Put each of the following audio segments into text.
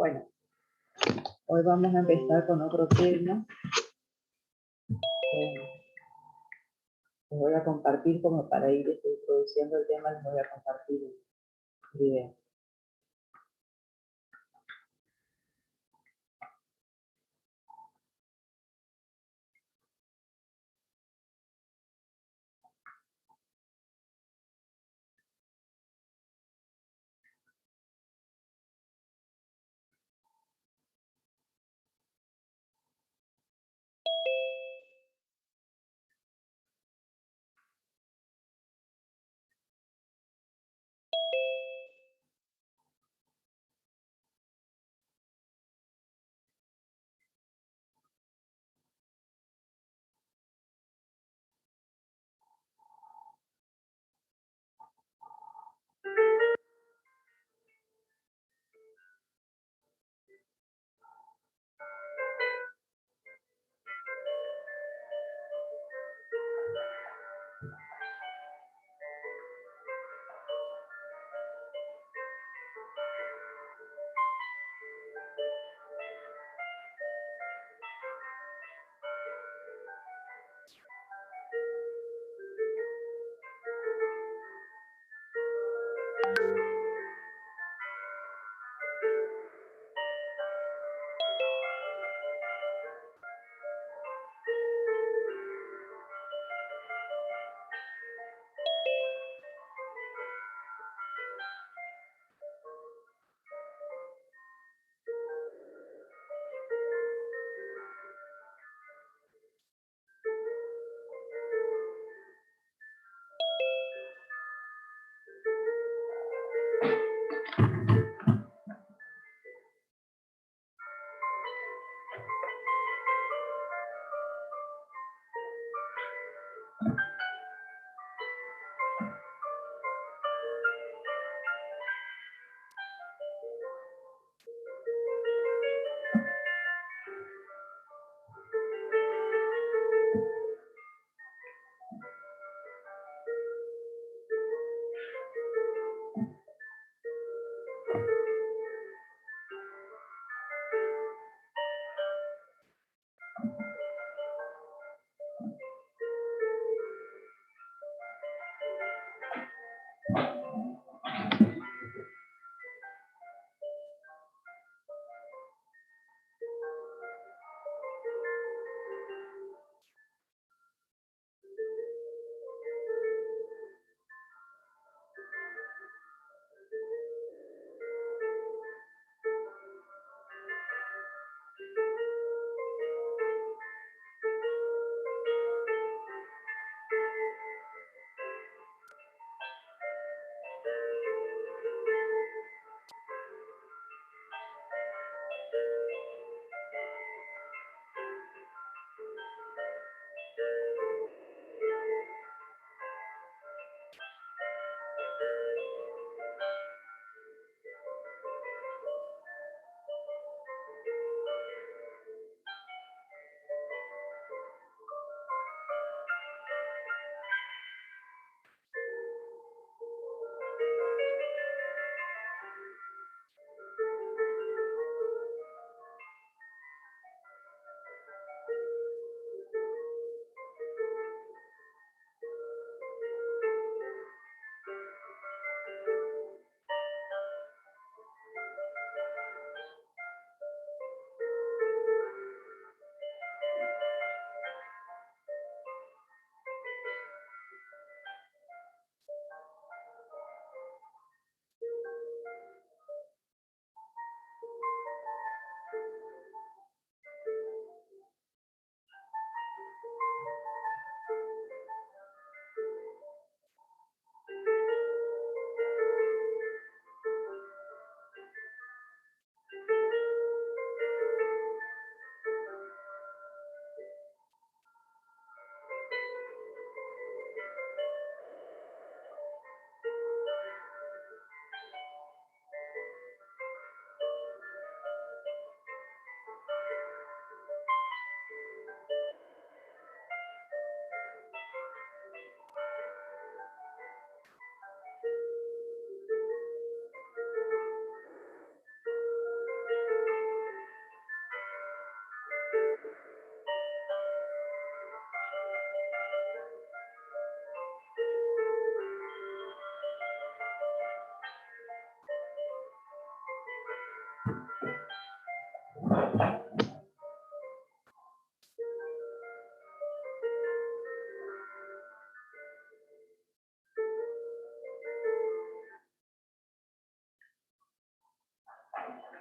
Bueno, hoy vamos a empezar con otro tema. Les voy a compartir como para ir introduciendo el tema, les voy a compartir un video.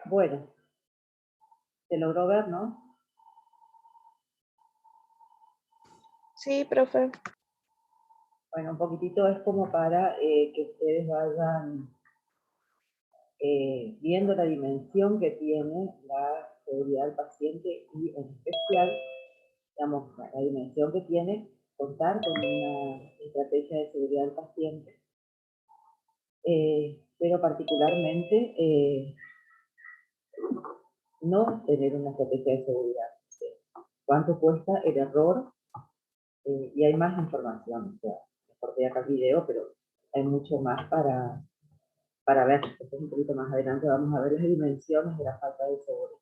Bueno, se logró ver, ¿no? Sí, profe. Bueno, un poquitito es como para que ustedes vayan viendo la dimensión que tiene la seguridad del paciente y en especial, digamos, la dimensión que tiene contar con una estrategia de seguridad del paciente, pero particularmente no tener una estrategia de seguridad. ¿Cuánto cuesta el error? Y hay más información, o sea, corté acá el video, pero hay mucho más para ver. Después un poquito más adelante vamos a ver las dimensiones de la falta de seguridad.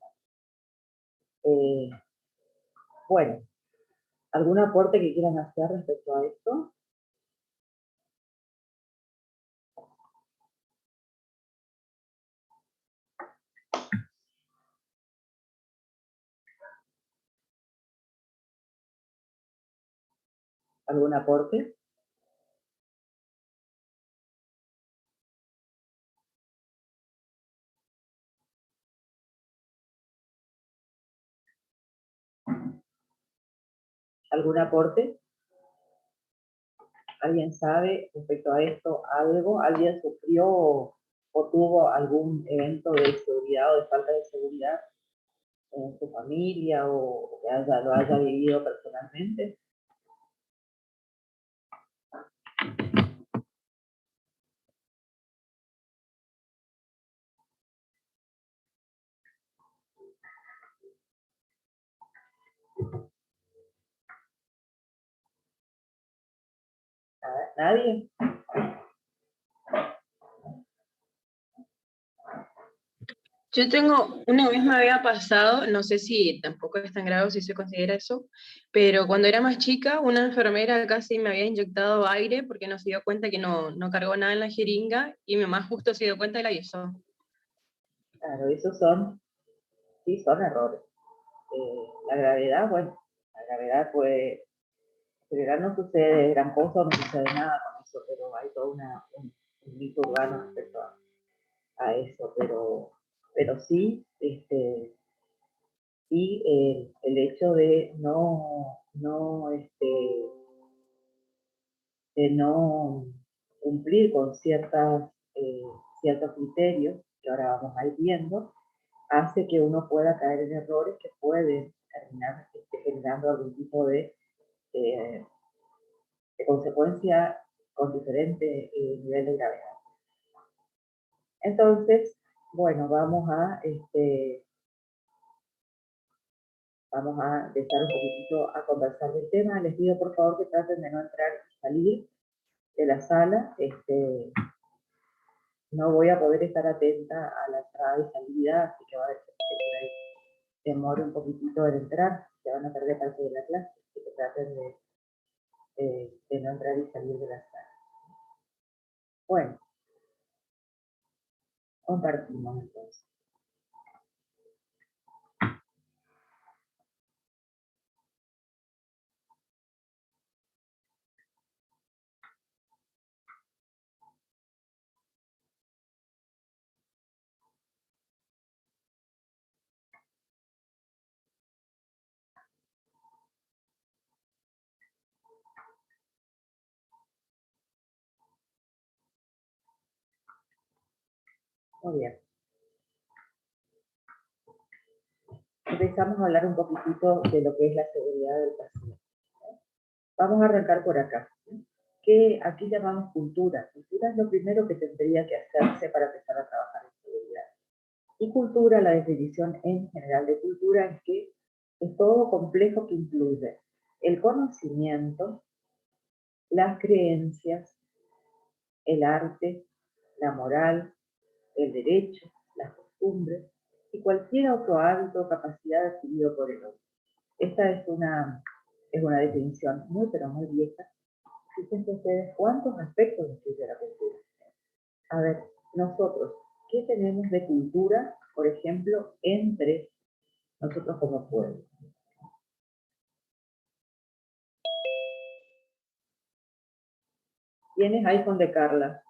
Bueno, ¿algún aporte que quieran hacer respecto a esto? ¿Algún aporte? ¿Algún aporte? ¿Alguien sabe respecto a esto algo? ¿Alguien sufrió o tuvo algún evento de seguridad o de falta de seguridad en su familia o que lo haya vivido personalmente? ¿Nadie? Yo tengo, una vez me había pasado, no sé si tampoco es tan grave o si se considera eso, pero cuando era más chica, una enfermera casi me había inyectado aire porque no se dio cuenta que no cargó nada en la jeringa y mi mamá justo se dio cuenta y la avisó. Claro, esos son, sí, son errores. La gravedad, bueno, la gravedad puede, en general no sucede gran cosa, no sucede nada con eso, pero hay todo un mito urbano respecto a eso, pero sí, sí el hecho de de no cumplir con ciertos criterios que ahora vamos a ir viendo, hace que uno pueda caer en errores que pueden terminar generando algún tipo de consecuencia con diferente nivel de gravedad. Entonces, bueno, vamos a empezar un poquitito a conversar del tema. Les pido por favor que traten de no entrar y salir de la sala. No voy a poder estar atenta a la entrada y salida, así que va a haber que por ahí demore un poquitito en entrar, que van a perder parte de la clase, así que traten de no entrar y salir de la sala. Bueno, compartimos entonces. Muy bien. Empezamos a hablar un poquitito de lo que es la seguridad del paciente. Vamos a arrancar por acá. Que aquí llamamos cultura. Cultura es lo primero que tendría que hacerse para empezar a trabajar en seguridad. Y cultura, la definición en general de cultura es que es todo complejo que incluye el conocimiento, las creencias, el arte, la moral, el derecho, las costumbres y cualquier otro hábito o capacidad adquirido por el hombre. Esta es una definición muy, pero muy vieja. Fíjense ustedes cuántos aspectos incluye la cultura. A ver, nosotros, ¿qué tenemos de cultura, por ejemplo, entre nosotros como pueblo? ¿Quién es iPhone de Carla?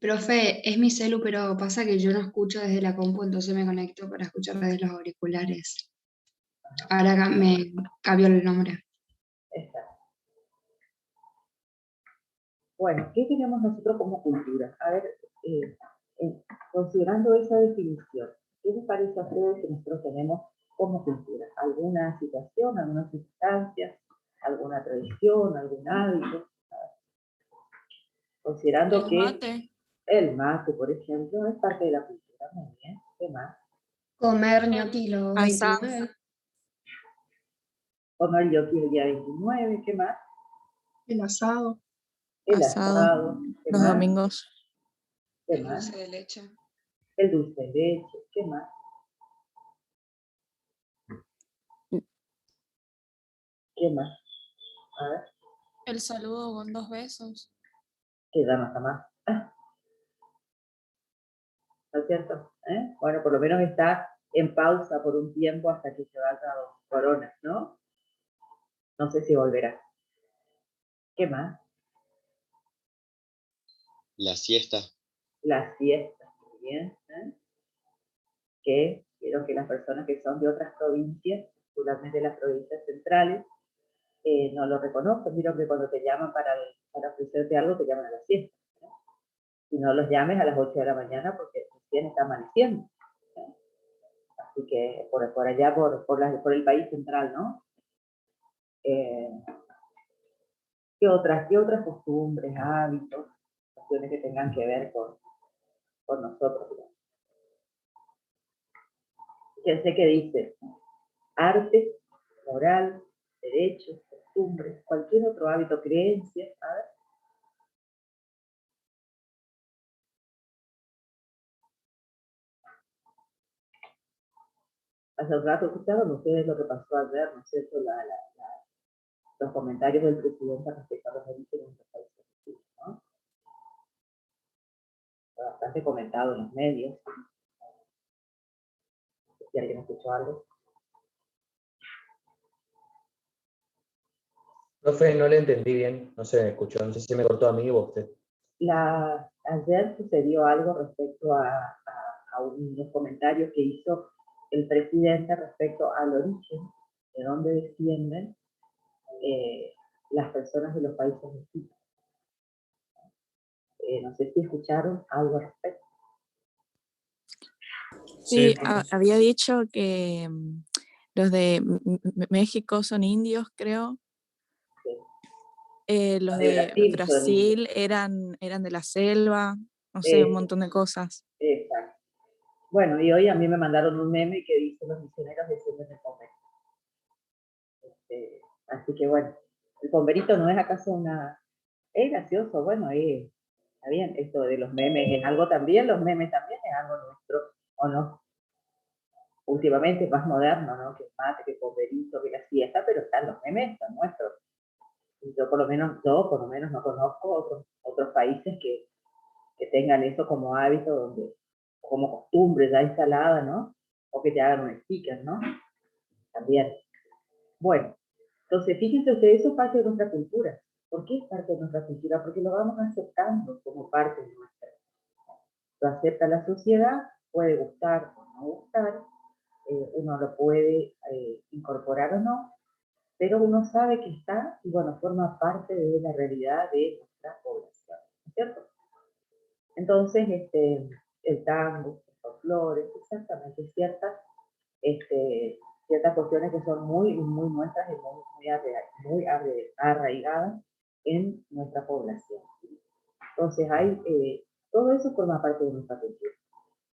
Profe, es mi celu, pero pasa que yo no escucho desde la compu, entonces me conecto para escuchar desde los auriculares. Ahora me cambió el nombre. Esta. Bueno, ¿qué tenemos nosotros como cultura? A ver, considerando esa definición, ¿qué les parece a ustedes que nosotros tenemos como cultura? ¿Alguna situación, algunas circunstancias, alguna tradición, algún hábito? Considerando El que mate. el mate, por ejemplo, es parte de la cultura. Muy bien. ¿Qué más? Comer ñoqui los Asado. 29. Comer yoki el día 29. ¿Qué más? El asado. El Asado, asado. ¿Qué los más? domingos. ¿Qué El más? dulce de leche. El dulce de leche. ¿Qué más? ¿Qué más? A ver, El saludo con 2 besos. que ya no está más. ¿No es cierto? Bueno, por lo menos está en pausa por un tiempo hasta que se vaya Corona, ¿no? No sé si volverá. ¿Qué más? La siesta. Las fiestas, muy bien. Que quiero que las personas que son de otras provincias, particularmente las provincias centrales, no lo reconozcan. Miro que cuando te llaman para ofrecerte algo, te llaman a la siesta. Y no los llames a las 8 de la mañana porque recién está amaneciendo. Así que por allá, por el país central, ¿no? ¿Qué otras costumbres, hábitos, cuestiones que tengan que ver con nosotros? Fíjense que dice arte, moral, derechos, costumbres, cualquier otro hábito, creencias. A ver. Hace un rato escucharon ustedes lo que pasó ayer, ¿no es cierto? Los comentarios del presidente respecto a los orígenes de los países, ¿no? Fue bastante comentado en los medios. Si alguien escuchó algo. Profe, no le entendí bien, no se me escuchó, no sé si me cortó a mí o a usted. Ayer sucedió algo respecto a unos comentarios que hizo el presidente respecto al origen, de dónde descienden las personas de los países vecinos. No sé si escucharon algo al respecto. Sí, Sí. había dicho que los de México son indios, creo. Sí. Los De de Brasil son indios. Brasil eran de la selva, no sé, un montón de cosas. Exacto. Bueno, y hoy a mí me mandaron un meme que dice los misioneros descienden del pomero. Así que bueno, el pomberito no es acaso una... Es gracioso, bueno, está bien, esto de los memes es algo también, los memes también es algo nuestro, ¿o no? Últimamente es más moderno, ¿no? Que el mate, que el pomberito, que la siesta, pero están los memes, son nuestros. Y yo por lo menos no conozco otros países que tengan eso como hábito, como costumbre ya instalada, ¿no? O que te hagan un sticker, ¿no? También. Bueno, entonces fíjense ustedes, eso es parte de nuestra cultura. ¿Por qué es parte de nuestra cultura? Porque lo vamos aceptando como parte de nuestra. Lo acepta la sociedad, puede gustar o no gustar, uno lo puede incorporar o no, pero uno sabe que está y bueno, forma parte de la realidad de nuestra población, ¿no es cierto? Entonces, el tango, el folclore, exactamente ciertas cuestiones que son muy, muy nuestras y muy arraigadas en nuestra población. Entonces, todo eso forma parte de nuestra cultura.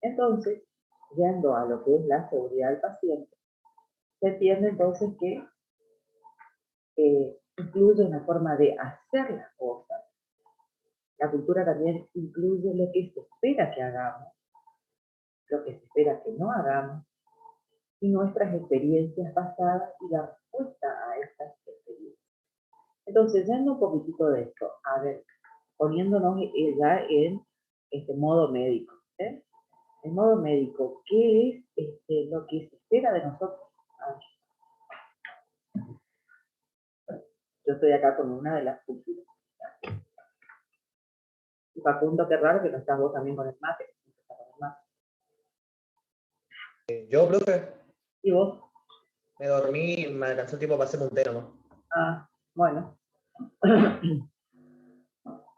Entonces, yendo a lo que es la seguridad del paciente, se entiende entonces que incluye una forma de hacer las cosas. La cultura también incluye lo que se espera que hagamos, lo que se espera que no hagamos, y nuestras experiencias pasadas y la respuesta a estas experiencias. Entonces, yendo un poquitito de esto, a ver, poniéndonos ya en este modo médico. ¿Eh? En modo médico, ¿qué es lo que se espera de nosotros? Yo estoy acá con una de las culturas. Y Facundo, qué raro que no estás vos también con el mate. Yo, profe, ¿Y vos? me dormí, me alcanzó el tiempo para hacerme un té nomás. Ah, bueno.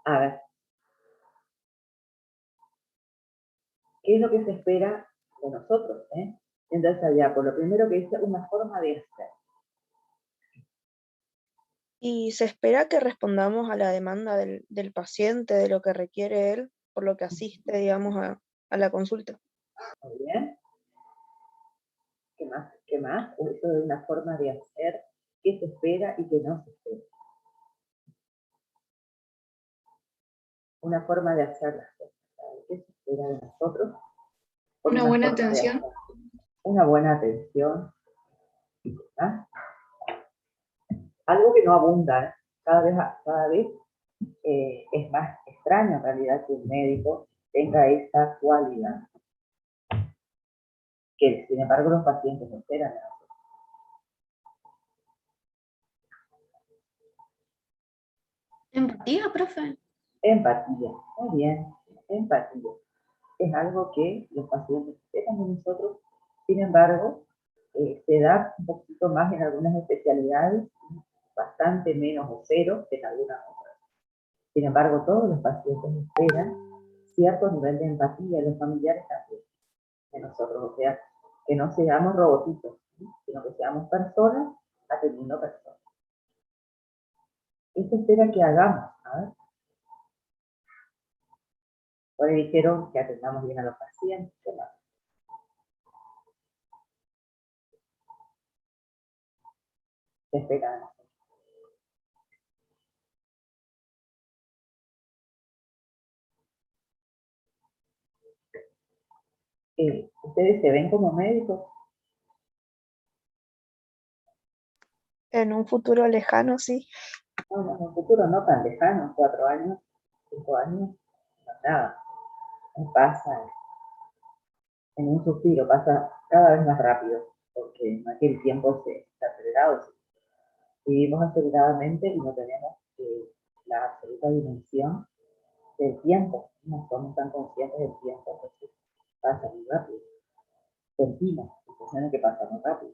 A ver. ¿Qué es lo que se espera de nosotros? Entonces allá, por lo primero que dice, una forma de hacer. Y se espera que respondamos a la demanda del paciente, de lo que requiere él, por lo que asiste, digamos, a la consulta. Muy bien. ¿Qué más? ¿Qué más? Eso de una forma de hacer, qué se espera y qué no se espera. Una forma de hacer las cosas. ¿Qué se espera de nosotros? Por Una buena forma de atención. hacer. Una buena atención. ¿Ah? Algo que no abunda, ¿eh? Cada vez es más extraño en realidad que un médico tenga esa cualidad, que sin embargo los pacientes no esperan de nosotros. Empatía, profe. Empatía, muy bien, empatía. Es algo que los pacientes esperan de nosotros, sin embargo, se da un poquito más en algunas especialidades, bastante menos o cero que en algunas otras. Sin embargo, todos los pacientes esperan cierto nivel de empatía, y los familiares también, de nosotros, o sea, que no seamos robotitos, ¿sí? Sino que seamos personas atendiendo personas. ¿Qué se espera que hagamos? A ver. Por ahí dijeron que atendamos bien a los pacientes, ¿qué más? Se espera de nosotros. ¿Ustedes se ven como médicos? En un futuro lejano, sí. No, en un futuro no tan lejano, 4 años, 5 años, no, nada. Pasa en un suspiro, pasa cada vez más rápido, porque en aquel tiempo se está acelerado. Vivimos aceleradamente y no tenemos la absoluta dimensión del tiempo, no somos tan conscientes del tiempo, porque pasa muy rápido. Sentimos sensaciones que pasan muy rápido.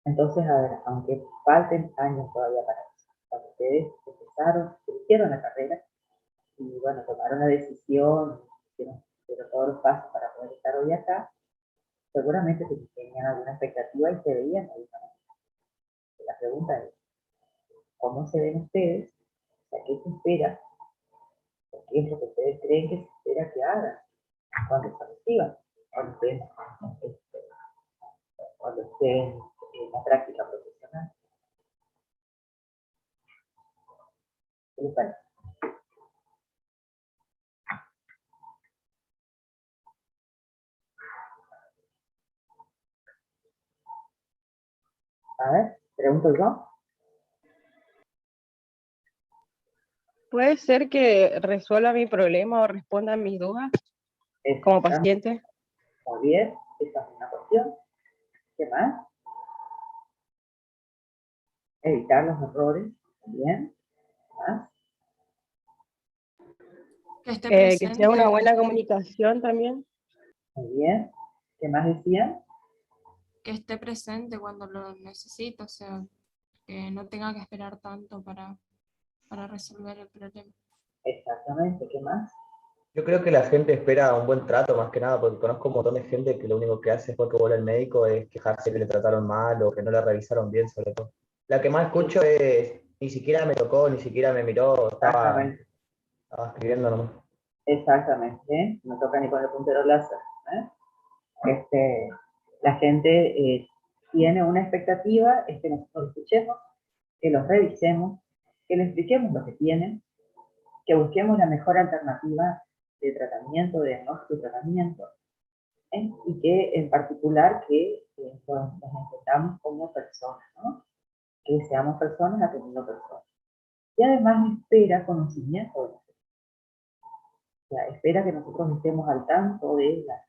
Entonces, a ver, aunque falten años todavía para eso, cuando ustedes empezaron, hicieron la carrera y bueno, tomaron la decisión, hicieron todos los pasos para poder estar hoy acá, seguramente tenían alguna expectativa y se veían de alguna manera. La pregunta es, ¿cómo se ven ustedes? O sea, ¿qué se espera? ¿Qué es lo que ustedes creen que se espera que hagan cuando se reciban? Cuando estén en la práctica profesional. ¿Qué les parece? A ver, pregunto yo. ¿Puede ser que resuelva mi problema o responda a mis dudas como paciente? Muy bien, esa es una cuestión. ¿Qué más? Evitar los errores. Muy bien. ¿Qué más? Que esté Que presente. sea una buena comunicación también. Muy bien. ¿Qué más decían? Que esté presente cuando lo necesite, o sea, que no tenga que esperar tanto para resolver el problema. Exactamente. ¿Qué más? Yo creo que la gente espera un buen trato, más que nada, porque conozco un montón de gente que lo único que hace después que vuelve al médico es quejarse que le trataron mal o que no la revisaron bien, sobre todo. La que más escucho es, ni siquiera me tocó, ni siquiera me miró, estaba escribiendo nomás. Exactamente. No toca ni con el puntero láser. La gente tiene una expectativa, es que nosotros escuchemos, que los revisemos, que les expliquemos lo que tienen, que busquemos la mejor alternativa de tratamiento, de diagnóstico y tratamiento, y que en particular que nos entendamos como personas, ¿no? Que seamos personas atendiendo personas. Y además espera conocimiento de los sea, espera que nosotros estemos al tanto de las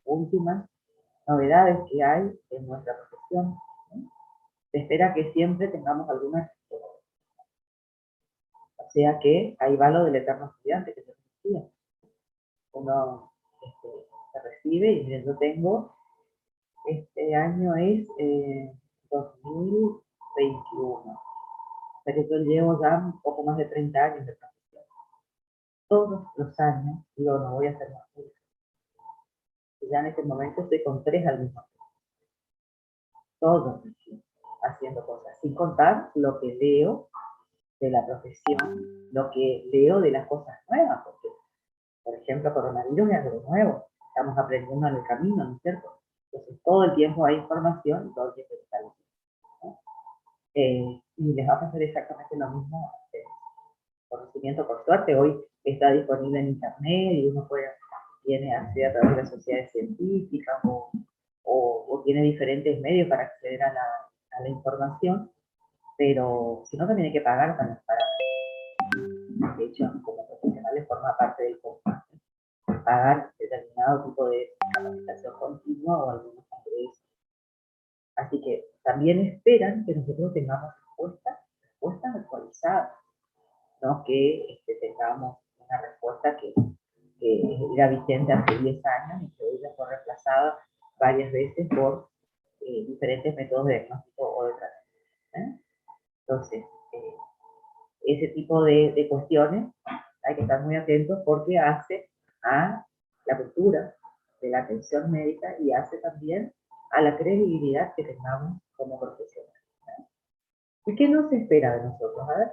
últimas novedades que hay en nuestra profesión, ¿no? Se espera que siempre tengamos alguna respuesta. O sea que ahí va lo del eterno estudiante que se decía. Uno se recibe y miren, yo tengo, este año es 2021. O sea que yo llevo ya un poco más de 30 años de profesión. Todos los años digo, no voy a hacer más cursos. Y ya en este momento estoy con 3 al mismo tiempo. Todos los días haciendo cosas, sin contar lo que veo de la profesión, lo que veo de las cosas nuevas, porque, por ejemplo, coronavirus es algo nuevo, estamos aprendiendo en el camino, ¿no es cierto? Entonces, todo el tiempo hay información y todo el tiempo está leyendo, ¿no? Y les va a pasar exactamente lo mismo. Conocimiento, por suerte, hoy está disponible en internet y uno tiene acceder a través de las sociedades científicas o tiene diferentes medios para acceder a la información, pero si no también hay que pagar para de hecho, como profesionales forma parte del costo, pagar determinado tipo de capacitación continua o algunos congresos. Así que también esperan que nosotros tengamos respuestas actualizadas, no que tengamos una respuesta que era vigente hace 10 años y que hoy ya fue reemplazada varias veces por diferentes métodos de diagnóstico o de tratamiento. Entonces, ese tipo de cuestiones hay que estar muy atentos porque hace a la cultura de la atención médica y hace también a la credibilidad que tengamos como profesionales. ¿Y qué nos espera de nosotros? A ver.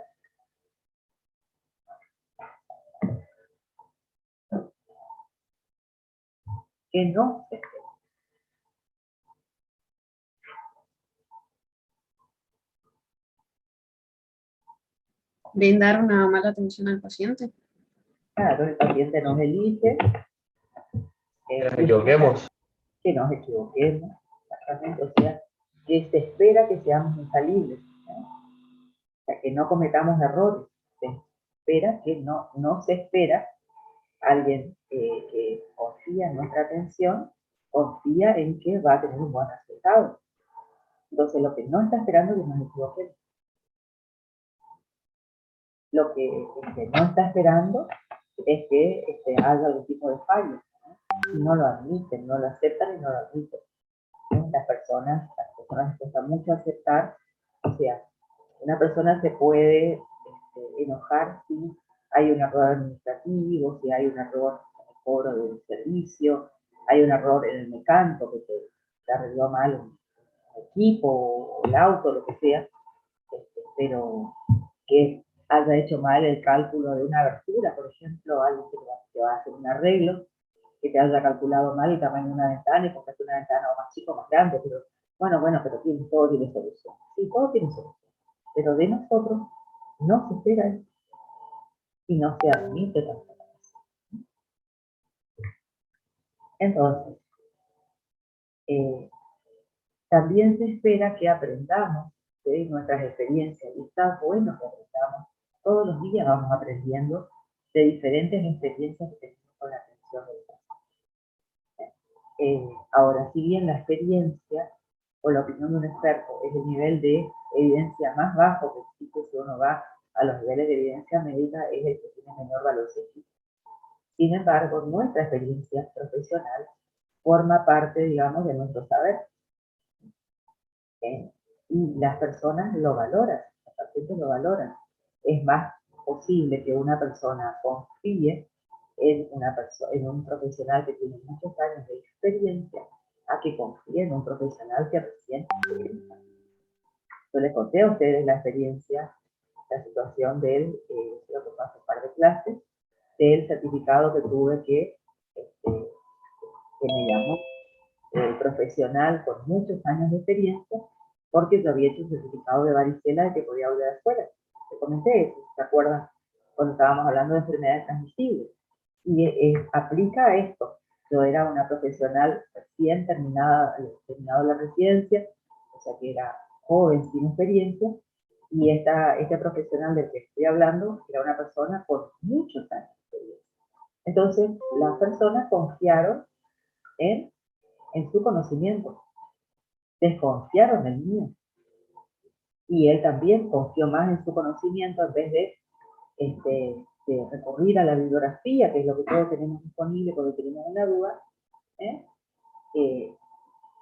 ¿Qué no se espera? Brindar una mala atención al paciente. Claro, el paciente nos elige. Que nos equivoquemos. Que nos equivoquemos, exactamente, o sea, que se espera que seamos infalibles, ¿no? O sea, que no cometamos errores, se espera que no se espera alguien que confía en nuestra atención, confía en que va a tener un buen resultado. Entonces, lo que no está esperando es que nos equivoquemos. Lo que no está esperando es que haya algún tipo de fallo, ¿no? Y no lo admiten, no lo aceptan y no lo admiten. Las personas les cuesta mucho aceptar, o sea, una persona se puede enojar si hay un error administrativo, si hay un error en el cobro del servicio, hay un error en el mecánico que te arregló mal un equipo o el auto, lo que sea, pero que haya hecho mal el cálculo de una abertura, por ejemplo, alguien que va a hacer un arreglo, que te haya calculado mal el tamaño de una ventana y compraste una ventana o más chica o más grande, pero bueno, pero todo tiene solución. Sí, todo tiene solución. Pero de nosotros no se espera eso y no se admite tampoco. Entonces, también se espera que aprendamos de nuestras experiencias y está bueno que aprendamos. Todos los días vamos aprendiendo de diferentes experiencias que tenemos con la atención del paciente. Ahora, si bien la experiencia o la opinión de un experto es el nivel de evidencia más bajo que existe, si uno va a los niveles de evidencia médica, es el que tiene menor valor científico. Sin embargo, nuestra experiencia profesional forma parte, digamos, de nuestro saber. Y las personas lo valoran, los pacientes lo valoran. Es más posible que una persona confíe en un profesional que tiene muchos años de experiencia a que confíe en un profesional que recién empieza. Yo les conté a ustedes la experiencia, la situación del, creo que fue hace un par de clases, del certificado que tuve que me llamó el profesional con muchos años de experiencia, porque yo había hecho un certificado de varicela de que podía volver a la escuela. Te comenté eso, ¿se acuerdan? Cuando estábamos hablando de enfermedades transmisibles. Y aplica a esto. Yo era una profesional recién terminado la residencia, o sea que era joven, sin experiencia, y este profesional del que estoy hablando era una persona con muchos años de experiencia. Entonces, las personas confiaron en su conocimiento, desconfiaron del mío. Y él también confió más en su conocimiento en vez de recurrir a la bibliografía, que es lo que todos tenemos disponible cuando tenemos una duda,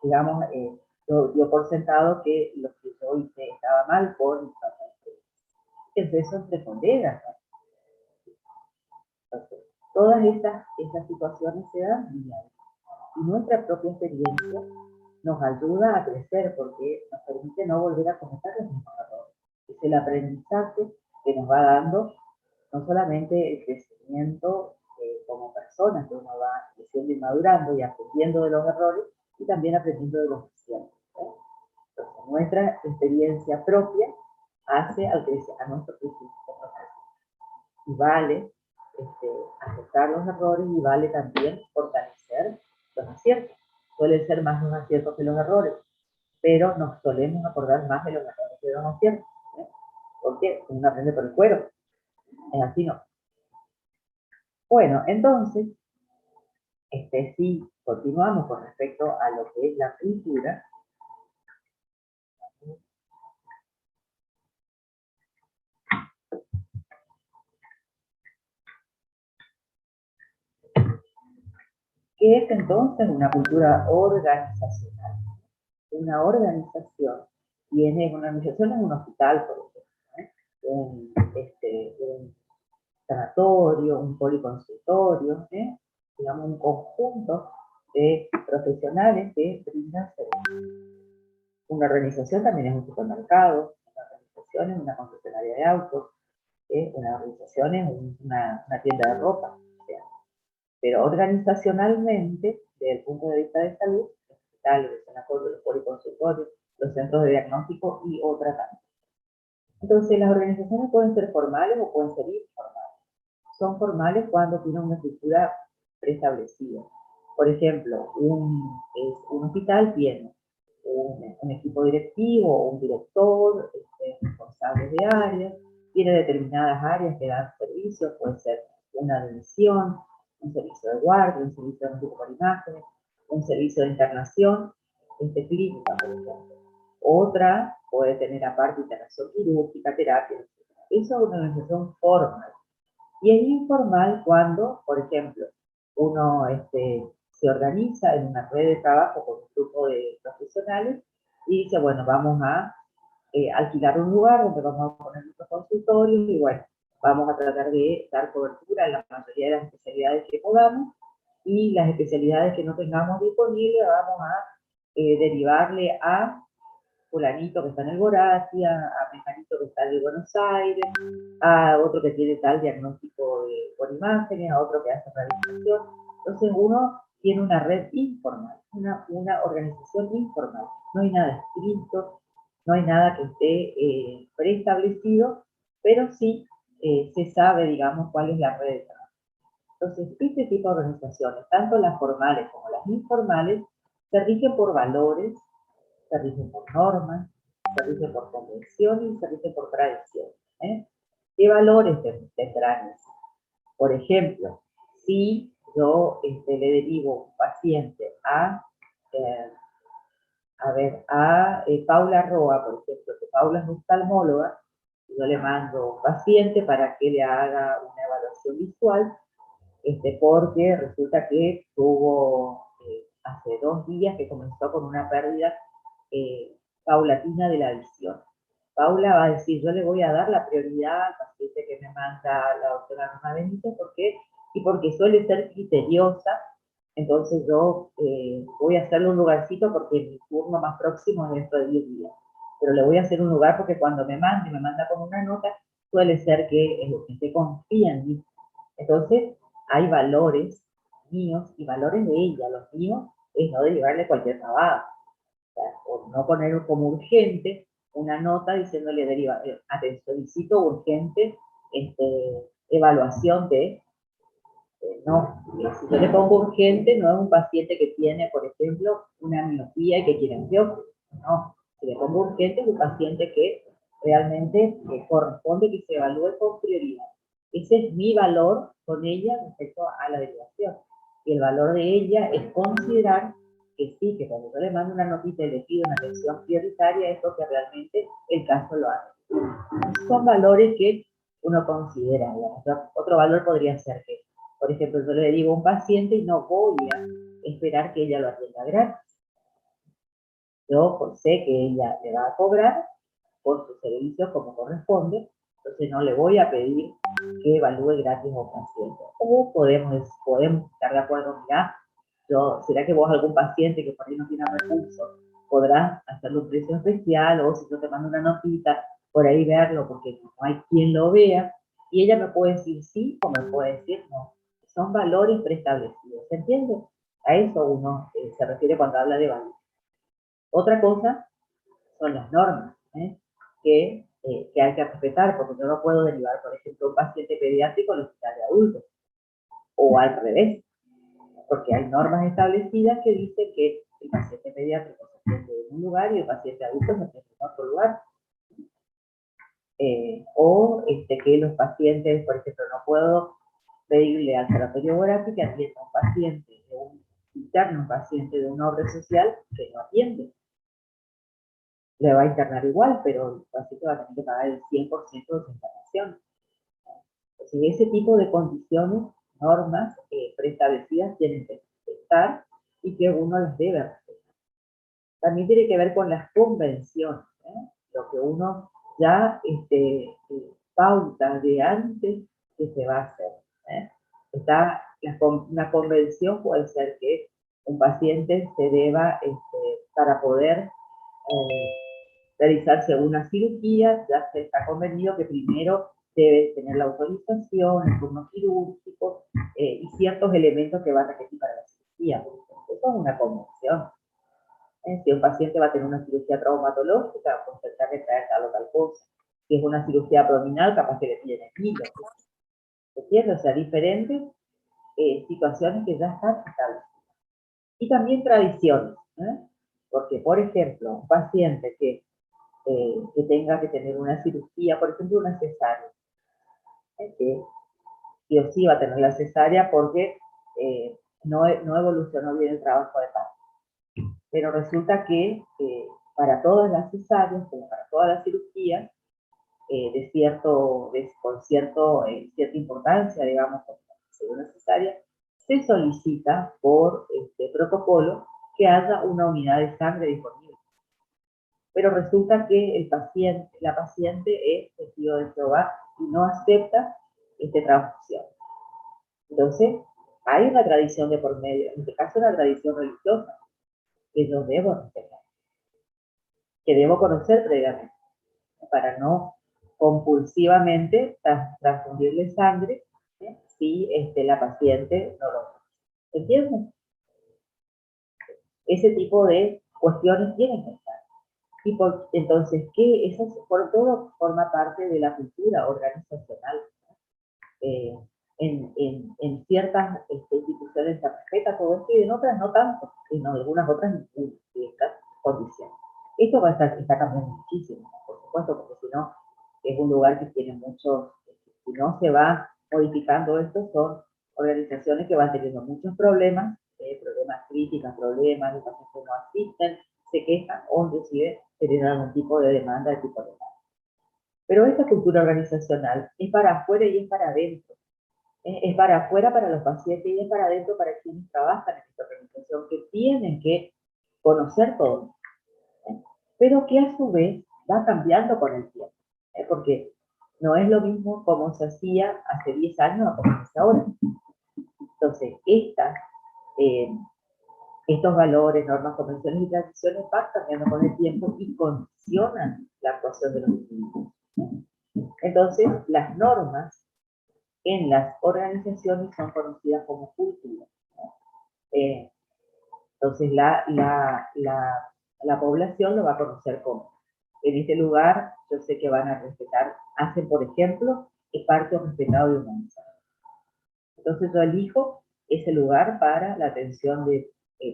digamos, dio por sentado que lo que yo hice estaba mal por mi falta de experiencia. Es eso entre colegas, ¿no? Entonces, todas estas situaciones se dan diariamente. Y nuestra propia experiencia nos ayuda a crecer porque nos permite no volver a cometer los mismos errores. Es el aprendizaje que nos va dando no solamente el crecimiento como personas, que uno va creciendo y madurando y aprendiendo de los errores, y también aprendiendo de los aciertos. Entonces, nuestra experiencia propia hace a nuestro crecimiento profesional. Y vale aceptar los errores y vale también fortalecer los aciertos. Suelen ser más los aciertos que los errores, pero nos solemos acordar más de los errores que de los aciertos. Porque uno aprende por el cuero. Es así, ¿no? Bueno, entonces, si continuamos con respecto a lo que es la pintura, ¿qué es entonces una cultura organizacional? Una organización tiene, una organización es un hospital, por ejemplo, un sanatorio, un policonsultorio, digamos un conjunto de profesionales que brindan servicios. Una organización también es un supermercado, una organización es una concesionaria de autos, una organización es una tienda de ropa. O sea, pero organizacionalmente, desde el punto de vista de salud, los hospitales, los sanatorios, los policonsultorios, los centros de diagnóstico y otra también. Entonces, las organizaciones pueden ser formales o pueden ser informales. Son formales cuando tienen una estructura preestablecida. Por ejemplo, un hospital tiene un equipo directivo, un director, responsables de áreas, tiene determinadas áreas que dan servicios, puede ser una admisión, un servicio de guardia, un servicio de médico por imágenes, un servicio de internación, clínica, por ejemplo. Otra puede tener aparte internación quirúrgica, terapia, etc. Eso es una organización formal. Y es informal cuando, por ejemplo, uno se organiza en una red de trabajo con un grupo de profesionales y dice, bueno, vamos a alquilar un lugar donde vamos a poner nuestros consultorios y bueno, vamos a tratar de dar cobertura a la mayoría de las especialidades que podamos y las especialidades que no tengamos disponibles vamos a derivarle a fulanito que está en el Goratia, a Mejanito que está en Buenos Aires, a otro que tiene tal diagnóstico por imágenes, a otro que hace rehabilitación. Entonces uno tiene una red informal, una organización informal. No hay nada escrito, no hay nada que esté preestablecido, pero sí se sabe, digamos, cuál es la red de trabajo. Entonces, este tipo de organizaciones, tanto las formales como las informales, se rigen por valores, se rigen por normas, se rigen por convenciones y se rigen por tradiciones. ¿Qué valores tendrán? Por ejemplo, si yo le derivo un paciente a Paula Roa, por ejemplo, que Paula es oftalmóloga, yo le mando un paciente para que le haga una evaluación visual, porque resulta que tuvo hace 2 días que comenzó con una pérdida paulatina de la visión. Paula va a decir, yo le voy a dar la prioridad al paciente que me manda la doctora Norma Benítez, porque suele ser criteriosa, entonces yo voy a hacerle un lugarcito porque mi turno más próximo es dentro de 10 días. Pero le voy a hacer un lugar porque cuando me manda con una nota, suele ser que el paciente confía en mí. Entonces, hay valores míos y valores de ella. Los míos es no derivarle cualquier trabajo. O no poner como urgente una nota diciéndole solicito urgente evaluación de, no, si yo le pongo urgente no es un paciente que tiene, por ejemplo, una miopía y que quiere anteojos, no, si le pongo urgente es un paciente que realmente corresponde que se evalúe con prioridad. Ese es mi valor con ella respecto a la derivación. Y el valor de ella es considerar que sí, que cuando yo le mando una notita y le pido una atención prioritaria es porque realmente el caso lo hace. Son valores que uno considera. Digamos. Otro valor podría ser que, por ejemplo, yo le digo a un paciente y no voy a esperar que ella lo atienda gratis. Yo pues, sé que ella le va a cobrar por su servicio como corresponde, entonces no le voy a pedir que evalúe gratis a un paciente. O podemos estar de acuerdo, mira, ¿será que vos algún paciente que por ahí no tiene recursos podrás hacerle un precio especial? O si yo te mando una notita, por ahí verlo porque no hay quien lo vea, y ella me puede decir sí o me puede decir no. Son valores preestablecidos, ¿se entiende? A eso uno se refiere cuando habla de valores. Otra cosa son las normas, que hay que respetar, porque yo no puedo derivar, por ejemplo, un paciente pediátrico al hospital de adultos, o al revés, porque hay normas establecidas que dicen que el paciente pediátrico se atiende en un lugar y el paciente adulto se atiende en otro lugar. Que los pacientes, por ejemplo, no puedo pedirle al sanatorio Guarapi que atienda a un paciente, un paciente de una obra social que no atiende. Le va a internar igual, pero el paciente va a tener que pagar el 100% de su internación. Entonces, ese tipo de condiciones, normas preestablecidas tienen que estar y que uno las debe respetar. También tiene que ver con las convenciones, lo que uno ya pauta de antes que se va a hacer. Una convención puede ser que un paciente se deba, para poder realizarse una cirugía, ya se está convenido que primero debe tener la autorización, el turno quirúrgico y ciertos elementos que va a requerir para la cirugía. Eso es una convención. Si un paciente va a tener una cirugía traumatológica, pues tendrá que traer tal o tal cosa. Si es una cirugía abdominal, capaz que le piden el hilo. ¿Entiendes? O sea, diferentes situaciones que ya están establecidas. Y también tradiciones. Porque, por ejemplo, un paciente que tenga que tener una cirugía, por ejemplo, una cesárea, que sí o sí va a tener la cesárea porque no evolucionó bien el trabajo de parto. Pero resulta que para todas las cesáreas, como para todas las cirugías, con cierta importancia, digamos, como una cesárea, se solicita por protocolo que haya una unidad de sangre disponible. Pero resulta que la paciente es testigo de Jehová y no acepta transfusión. Entonces, hay una tradición de por medio, en este caso una tradición religiosa, que yo debo respetar, que debo conocer previamente, para no compulsivamente transfundirle sangre si la paciente no lo hace. ¿Entienden? Ese tipo de cuestiones tienen que estar. Entonces, eso por todo forma parte de la cultura organizacional. En ciertas instituciones se respeta todo esto y en otras no tanto, en algunas otras ninguna de estas condiciones. Esto está cambiando muchísimo, por supuesto, porque si no, es un lugar que tiene muchos, si no se va modificando esto, son organizaciones que van teniendo muchos problemas críticas, problemas, los pacientes no asisten, se quejan o inclusive generan algún tipo de demanda de tipo de demanda. Pero esta cultura organizacional es para afuera y es para adentro. Es para afuera para los pacientes y es para adentro para quienes trabajan en esta organización, que tienen que conocer todo, pero que a su vez va cambiando con el tiempo, porque no es lo mismo como se hacía hace 10 años a como se hace ahora. Entonces, estos valores, normas, convenciones y tradiciones van cambiando con el tiempo y condicionan la actuación de los individuos. Entonces, las normas en las organizaciones son conocidas como cultura. Entonces, la población lo va a conocer como. En este lugar, yo sé que van a respetar, hacen, por ejemplo, el parto respetado y humanizado. Entonces, yo elijo ese lugar para la atención de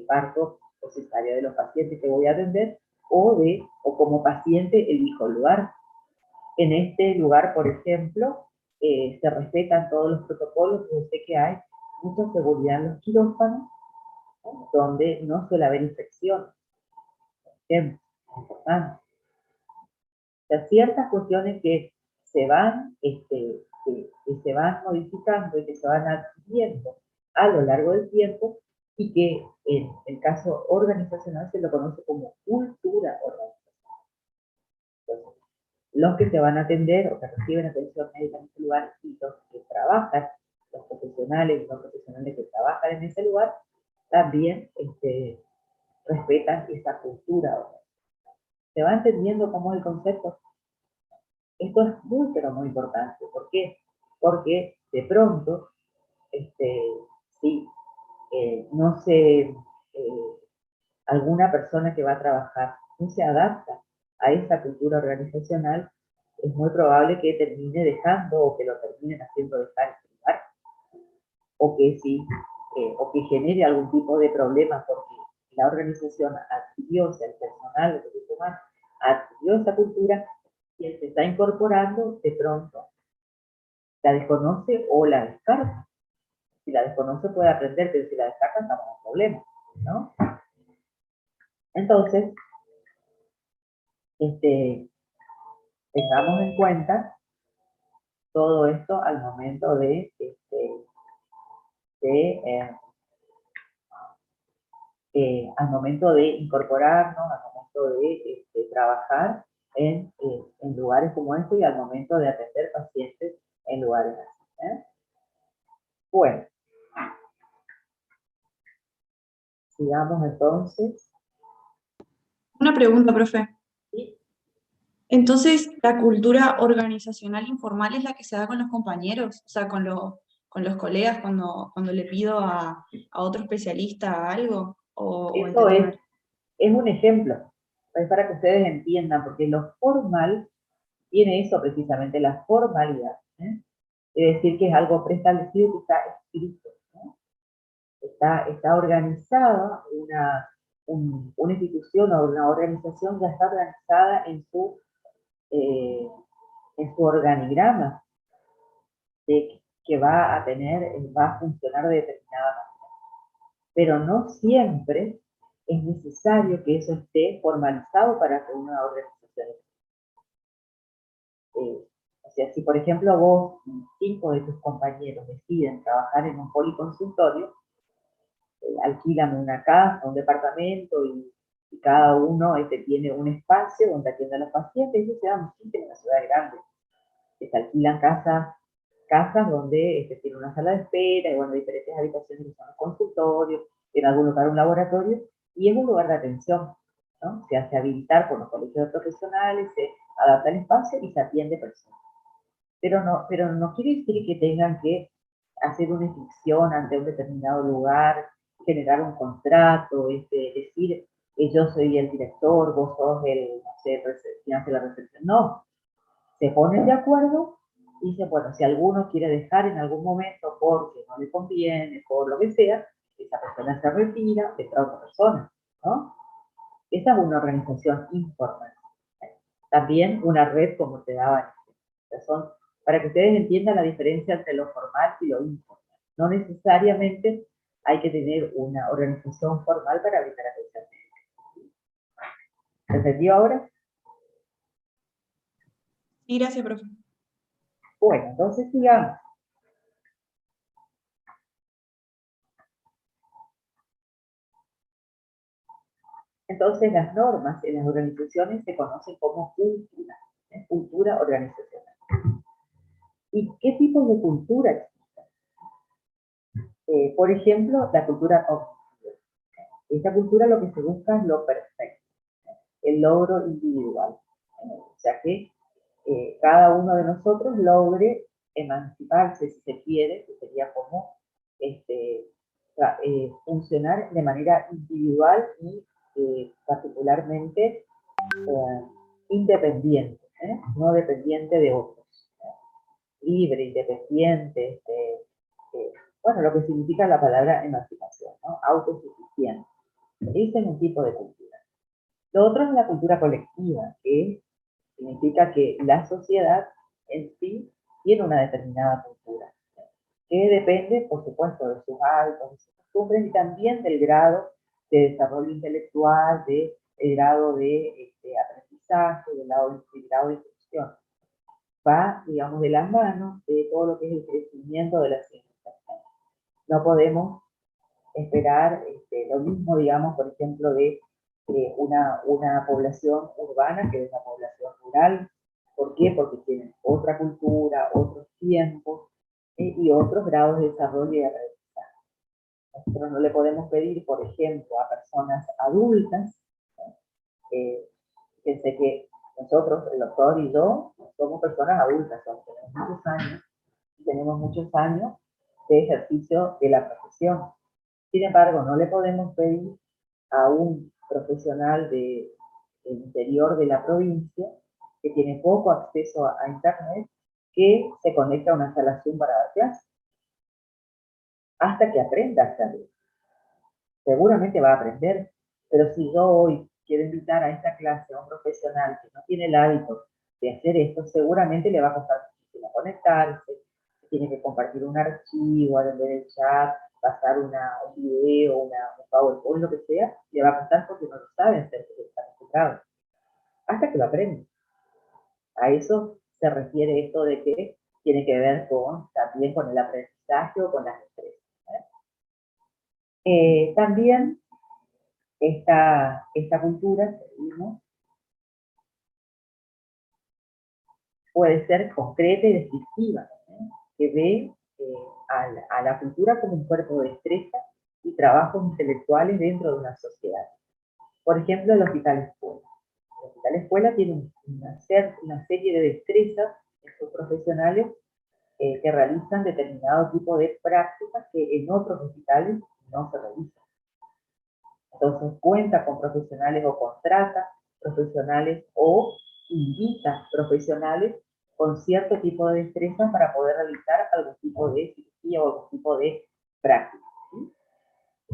parto o cesárea de los pacientes que voy a atender, o como paciente elijo el lugar. En este lugar, por ejemplo, se respetan todos los protocolos, yo sé que hay mucha seguridad en los quirófanos, ¿no? Donde no suele haber infección. Es importante. O sea, ciertas cuestiones que se van, que se van modificando y que se van adquiriendo a lo largo del tiempo, y que en el caso organizacional se lo conoce como cultura organizacional. Entonces, los que se van a atender o que reciben atención médica en ese lugar y los que trabajan, los profesionales y los profesionales que trabajan en ese lugar, también respetan esa cultura organizacional. ¿Se va entendiendo cómo es el concepto? Esto es muy, pero muy importante. ¿Por qué? Porque de pronto, si no se, alguna persona que va a trabajar no se adapta a esa cultura organizacional, es muy probable que termine dejando o que lo terminen haciendo dejar ese lugar, o que sí, o que genere algún tipo de problema porque la organización adquirió, o sea, el personal, el recurso humano, adquirió esa cultura y él se está incorporando, de pronto la desconoce o la descarta. Si la desconoce puede aprender, pero si la descarta estamos en problemas, ¿no? Entonces, tengamos en cuenta todo esto al momento de al momento de incorporarnos, al momento de trabajar en lugares como este y al momento de atender pacientes en lugares así. Bueno, sigamos entonces. Una pregunta, profe. ¿Sí? Entonces, ¿la cultura organizacional informal es la que se da con los compañeros? O sea, con los colegas cuando le pido a otro especialista algo, o Eso entendí mal. es un ejemplo, es para que ustedes entiendan, porque lo formal tiene eso precisamente, la formalidad. Es decir, que es algo preestablecido que está escrito, ¿no? Está organizada, una institución o una organización ya está organizada en su organigrama de que va a funcionar de determinada manera. Pero no siempre es necesario que eso esté formalizado para que una organización o sea, si por ejemplo vos y 5 de tus compañeros deciden trabajar en un policonsultorio, alquilan una casa, un departamento y cada uno tiene un espacio donde atiende a los pacientes. Eso se da muchísimo en las ciudades grandes. Se alquilan casas donde tiene una sala de espera y bueno, diferentes habitaciones que son los consultorios, en algún lugar un laboratorio, y es un lugar de atención, ¿no? Se hace habilitar por los colegios de profesionales, se adapta el espacio y se atiende personas. Pero no quiere decir que tengan que hacer una inscripción ante un determinado lugar, generar un contrato, decir yo soy el director, vos sos el, no sé, quien hace la recepción. No, se ponen de acuerdo y dicen, bueno, si alguno quiere dejar en algún momento porque no le conviene, por lo que sea, esa persona se retira, entra otra persona, ¿no? Esa es una organización informal. También una red, como te daba, son para que ustedes entiendan la diferencia entre lo formal y lo informal. No necesariamente hay que tener una organización formal para brindar atención médica. ¿Se entendió ahora? Sí, gracias, profe. Bueno, entonces sigamos. Entonces las normas en las organizaciones se conocen como cultura, cultura organizacional. ¿Y qué tipos de cultura existen? Por ejemplo, la cultura cognitiva. Esta cultura lo que se busca es lo perfecto, el logro individual. O sea que cada uno de nosotros logre emanciparse, si se quiere, que sería como funcionar de manera individual y particularmente independiente, no dependiente de otros. Libre, independiente, bueno, lo que significa la palabra emancipación, ¿no? Autosuficiente. Ese es un tipo de cultura. Lo otro es la cultura colectiva, que significa que la sociedad en sí tiene una determinada cultura, que depende, por supuesto, de sus hábitos, de sus costumbres y también del grado de desarrollo intelectual, del grado de aprendizaje, del grado de instrucción. Va, digamos, de las manos de todo lo que es el crecimiento de la ciencia. No podemos esperar lo mismo, digamos, por ejemplo, de una población urbana que de una población rural. ¿Por qué? Porque tienen otra cultura, otros tiempos y otros grados de desarrollo y aprendizaje. Nosotros no le podemos pedir, por ejemplo, a personas adultas, fíjense que nosotros, el doctor y yo, somos personas adultas, tenemos muchos años de ejercicio de la profesión. Sin embargo, no le podemos pedir a un profesional del interior de la provincia, que tiene poco acceso a Internet, que se conecte a una sala Zoom para dar clases, hasta que aprenda a hacerlo. Seguramente va a aprender, pero si yo hoy quiero invitar a esta clase a un profesional que no tiene el hábito de hacer esto, seguramente le va a costar muchísimo conectarse, tiene que compartir un archivo, atender el chat, pasar un video, un PowerPoint, lo que sea, le va a costar porque no lo sabe hacer, porque está acostumbrado. Hasta que lo aprende. A eso se refiere esto de que tiene que ver también con el aprendizaje o con las destrezas. También esta cultura, seguimos, puede ser concreta y descriptiva, que ve a la cultura como un cuerpo de destreza y trabajos intelectuales dentro de una sociedad. Por ejemplo, el Hospital Escuela. El Hospital Escuela tiene una serie de destrezas en sus profesionales que realizan determinado tipo de prácticas que en otros hospitales no se realizan. Entonces cuenta con profesionales o contrata profesionales o invita profesionales con cierto tipo de destreza para poder realizar algún tipo de cirugía o algún tipo de práctica. ¿Sí?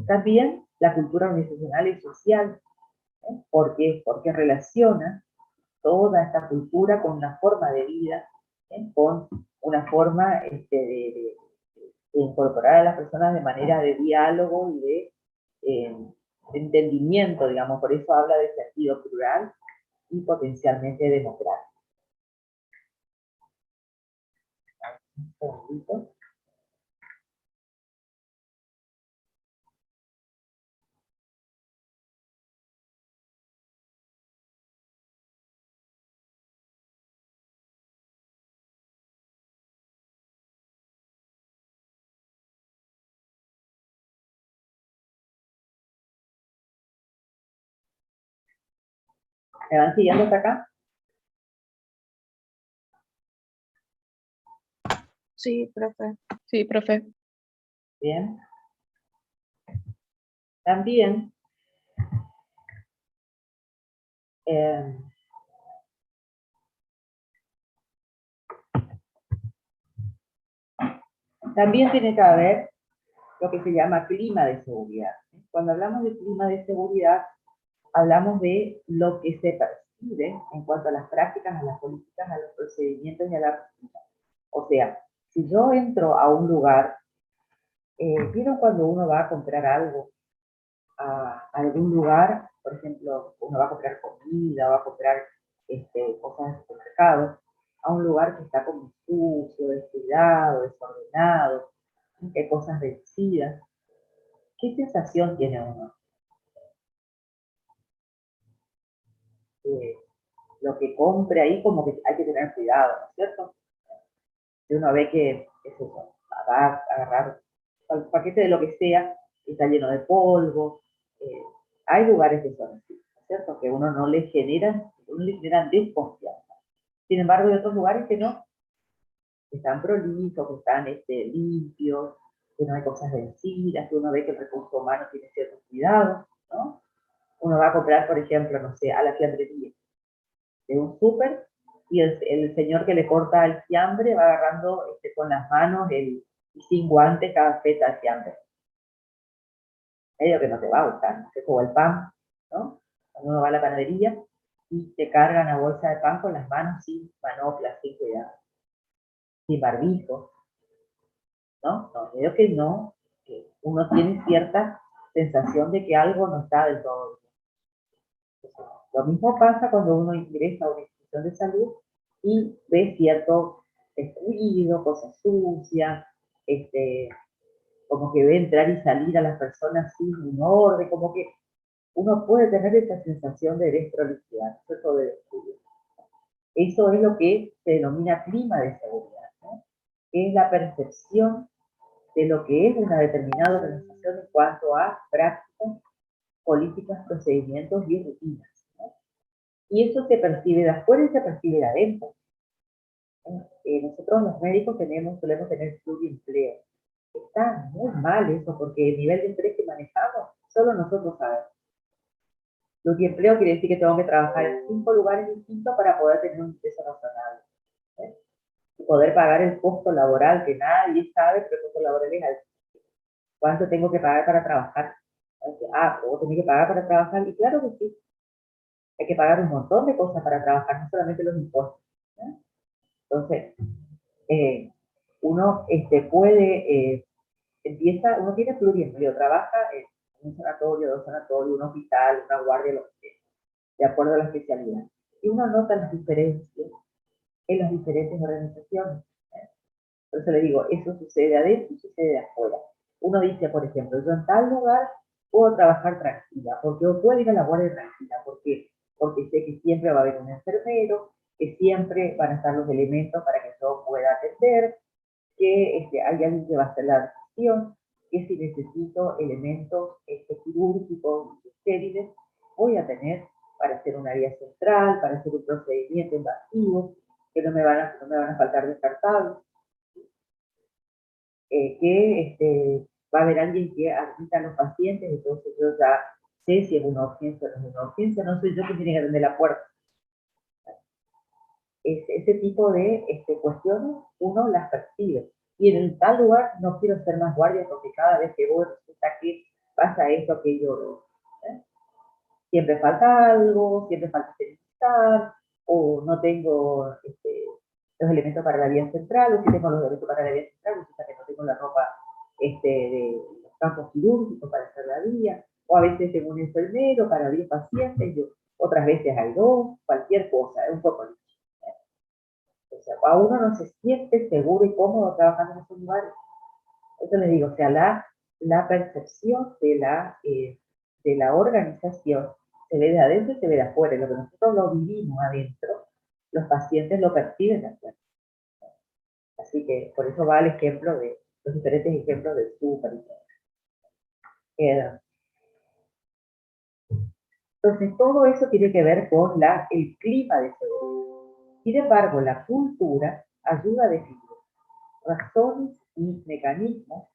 También la cultura organizacional y social. ¿Por qué? Porque relaciona toda esta cultura con una forma de vida, con una forma de incorporar a las personas de manera de diálogo y de entendimiento, digamos, por eso habla de sentido plural y potencialmente democrático. Un segundito. ¿Me van siguiendo hasta acá? Sí, profe. Sí, profe. Bien. También tiene que haber lo que se llama clima de seguridad. Cuando hablamos de clima de seguridad, hablamos de lo que se percibe en cuanto a las prácticas, a las políticas, a los procedimientos y a la rutina. O sea, si yo entro a un lugar, ¿vieron cuando uno va a comprar algo a algún lugar? Por ejemplo, uno va a comprar comida, va a comprar cosas en el supermercado, a un lugar que está como sucio, descuidado, desordenado, que hay cosas vencidas. ¿Qué sensación tiene uno? Lo que compre ahí como que hay que tener cuidado, ¿no es cierto? Si uno ve que es eso, va a agarrar el paquete de lo que sea, está lleno de polvo, hay lugares que son así, ¿no es cierto? Que uno no le generan desconfianza. Sin embargo, hay otros lugares que no, que están prolijos, que están limpios, que no hay cosas vencidas, que uno ve que el recurso humano tiene ciertos cuidados, ¿no? Uno va a comprar, por ejemplo, no sé, a la fiambrería de un súper, y el señor que le corta el fiambre va agarrando con las manos y sin guantes cada feta de fiambre. Medio que no te va a gustar, ¿no? Es como el pan, ¿no? Cuando uno va a la panadería y te cargan la bolsa de pan con las manos sin manoplas, sin cuidado. sin barbijo, ¿no? No, creo que no, que uno tiene cierta sensación de que algo no está del todo bien. Entonces, lo mismo pasa cuando uno ingresa a una institución de salud y ve cierto descuido, cosas sucias, como que ve entrar y salir a las personas sin un orden, como que uno puede tener esa sensación de desprolijidad, eso de descuido. Eso es lo que se denomina clima de seguridad, ¿no? Es la percepción de lo que es una determinada organización en cuanto a prácticas, políticas, procedimientos y rutinas, ¿no? Y eso se percibe de afuera y se percibe de adentro. Nosotros los médicos solemos tener pluriempleo. Está muy mal eso, porque el nivel de estrés que manejamos, solo nosotros sabemos. Pluriempleo quiere decir que tengo que trabajar en 5 lugares distintos para poder tener un ingreso razonable, ¿eh? Y poder pagar el costo laboral, que nadie sabe, pero el costo laboral es alto. ¿Cuánto tengo que pagar para trabajar? ¿Puedo tener que pagar para trabajar? Y claro que sí. Hay que pagar un montón de cosas para trabajar, no solamente los impuestos, ¿no? Entonces, uno puede, uno tiene pluriempleo, trabaja en un sanatorio, dos sanatorios, un hospital, una guardia, lo que sea, de acuerdo a la especialidad. Y uno nota las diferencias en las diferentes organizaciones. Por eso le digo, eso sucede adentro y sucede afuera. Uno dice, por ejemplo, yo en tal lugar puedo trabajar tranquila, porque yo puedo ir a la guardia tranquila, porque sé que siempre va a haber un enfermero, que siempre van a estar los elementos para que yo pueda atender, que hay alguien que va a hacer la recepción, que si necesito elementos quirúrgicos y estériles, voy a tener para hacer una vía central, para hacer un procedimiento invasivo, que no me van a faltar descartables, que va a haber alguien que admita a los pacientes, entonces yo ya sé si es una urgencia o no es una urgencia, no soy yo que tiene que atender la puerta. Ese tipo de cuestiones uno las percibe. Y en tal lugar no quiero ser más guardia porque cada vez que voy resulta que pasa esto, aquello, ¿eh? Siempre falta algo, siempre falta esterilizar, o no tengo los elementos para la vía central, o si tengo los elementos para la vía central, resulta que no tengo la ropa de los campos quirúrgicos para hacer la vía, o a veces tengo un enfermero para 10 pacientes, otras veces hay 2, cualquier cosa, es un poco listo. O sea, a uno no se siente seguro y cómodo trabajando en esos lugares. Eso les digo, o sea, la percepción de la organización se ve de adentro y se ve de afuera. Lo que nosotros lo vivimos adentro, los pacientes lo perciben de afuera. Así que por eso va el ejemplo de los diferentes ejemplos del superintendente. Entonces, todo eso tiene que ver con el clima de seguridad. Sin embargo, la cultura ayuda a definir razones y mecanismos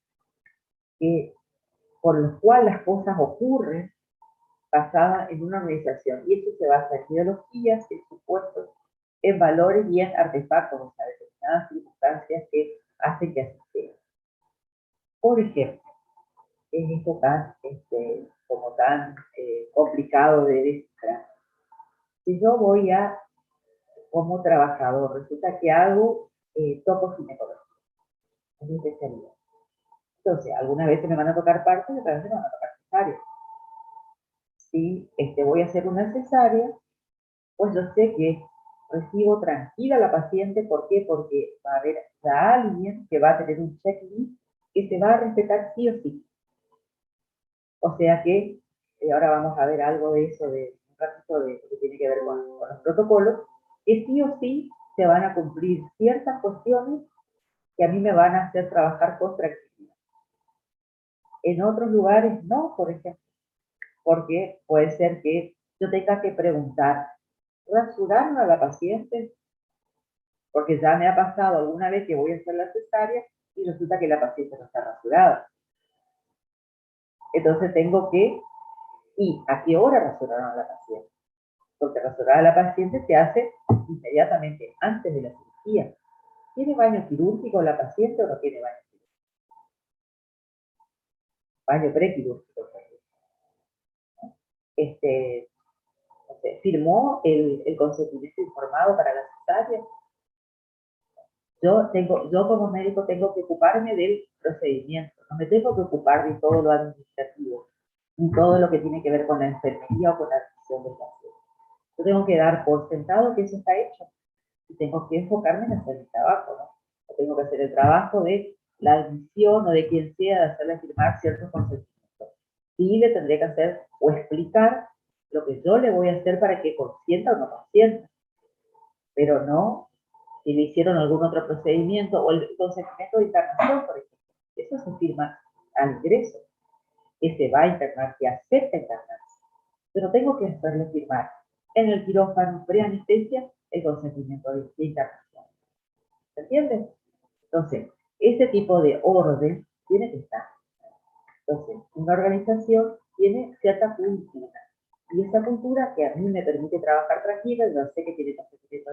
por los cuales las cosas ocurren basadas en una organización. Y esto se basa en ideologías, en supuestos, en valores y en artefactos, o sea, determinadas circunstancias que hacen que así sea. Por ejemplo, en esto tan, como tan complicado de descifrar, si yo voy como trabajador, resulta que hago tocoginecología, es mi especialidad. Entonces, algunas veces me van a tocar partos y otras veces me van a tocar cesáreas. Si voy a hacer una cesárea, pues yo sé que recibo tranquila a la paciente. ¿Por qué? Porque va a haber a alguien que va a tener un checklist que se va a respetar sí o sí. O sea que ahora vamos a ver algo de eso, de un ratito que tiene que ver con los protocolos, que sí o sí se van a cumplir ciertas cuestiones que a mí me van a hacer trabajar con tranquilidad. En otros lugares no, por ejemplo, porque puede ser que yo tenga que preguntar, ¿rasuraron a la paciente? Porque ya me ha pasado alguna vez que voy a hacer la cesárea y resulta que la paciente no está rasurada. Entonces tengo que, ¿y a qué hora rasuraron a la paciente? Porque rasurar a la paciente se hace inmediatamente antes de la cirugía. ¿Tiene baño quirúrgico la paciente o no tiene baño quirúrgico? Baño prequirúrgico. ¿Firmó el consentimiento informado para la cesárea? Yo como médico tengo que ocuparme del procedimiento, no me tengo que ocupar de todo lo administrativo, ni todo lo que tiene que ver con la enfermería o con la atención del paciente. Yo tengo que dar por sentado que eso está hecho y tengo que enfocarme en hacer mi trabajo, ¿no? Yo tengo que hacer el trabajo de la admisión o de quien sea, de hacerle firmar ciertos consentimientos. Sí le tendré que hacer o explicar lo que yo le voy a hacer para que consienta o no consienta, pero no si le hicieron algún otro procedimiento o el consentimiento de internación, por ejemplo. Eso se firma al ingreso, que se va a internar, que acepta internarse. Pero tengo que hacerle firmar en el quirófano preanestesia el consentimiento de internación. ¿Se entiende? Entonces, ese tipo de orden tiene que estar. Entonces, una organización tiene cierta cultura. Y esa cultura que a mí me permite trabajar tranquila, yo sé que tiene consentimiento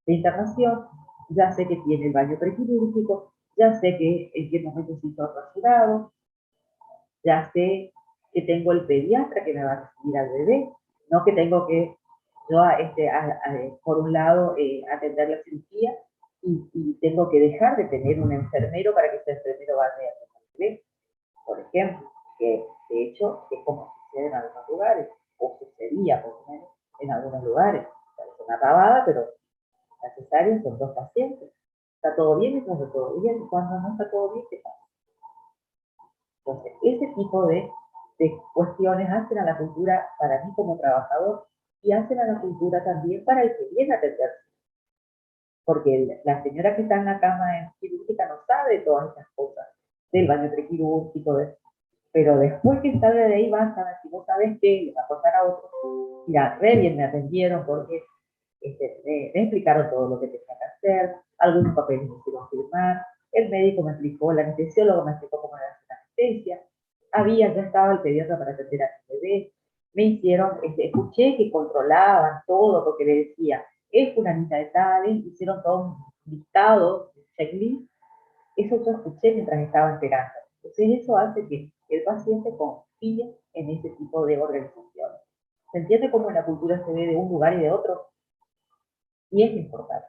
de internación, ya sé que tiene el baño prequirúrgico, ya sé que en qué momento se hizo rasurado, ya sé que tengo el pediatra que me va a recibir al bebé, no que tengo que yo, por un lado, atender la cirugía y tengo que dejar de tener un enfermero para que ese enfermero vaya a atender al bebé, por ejemplo, que de hecho es como sucede en algunos lugares, o sucedía por lo menos en algunos lugares. Es una pavada, pero necesario son 2 pacientes. Está todo bien y cuando todo bien, y cuando no está todo bien, ¿qué pasa? Entonces, ese tipo de cuestiones hacen a la cultura, para mí como trabajador, y hacen a la cultura también para el que viene a atenderse. Porque la señora que está en la cama en quirúrgica no sabe todas esas cosas, del baño prequirúrgico, pero después que salga de ahí vas a ver si vos sabés qué, le va a contar a otro. Mira, re bien me atendieron porque me explicaron todo lo que tenía que hacer, algunos papeles me hicieron firmar, el médico me explicó, el anestesiólogo me explicó cómo era la anestesia, ya estaba el pediatra para atender a mi bebé, me hicieron, escuché que controlaban todo porque le decía, es fulanita de tal, hicieron todo un listado, checklist, eso yo escuché mientras estaba esperando. Entonces eso hace que el paciente confíe en ese tipo de organizaciones. ¿Se entiende cómo la cultura se ve de un lugar y de otro? Y es importante,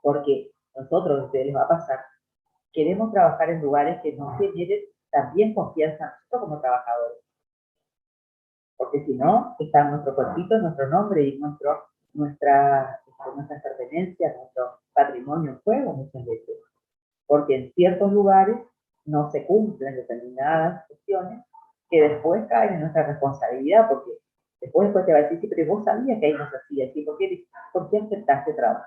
porque nosotros, a ustedes les va a pasar, queremos trabajar en lugares que nos generen también confianza a nosotros como trabajadores. Porque si no, está nuestro cuerpito, nuestro nombre y nuestra pertenencia, nuestro patrimonio en juego muchas veces. Porque en ciertos lugares no se cumplen determinadas cuestiones que después caen en nuestra responsabilidad, porque después te va a decir, sí, pero vos sabías que ahí no se hacía así, ¿por qué aceptaste trabajar?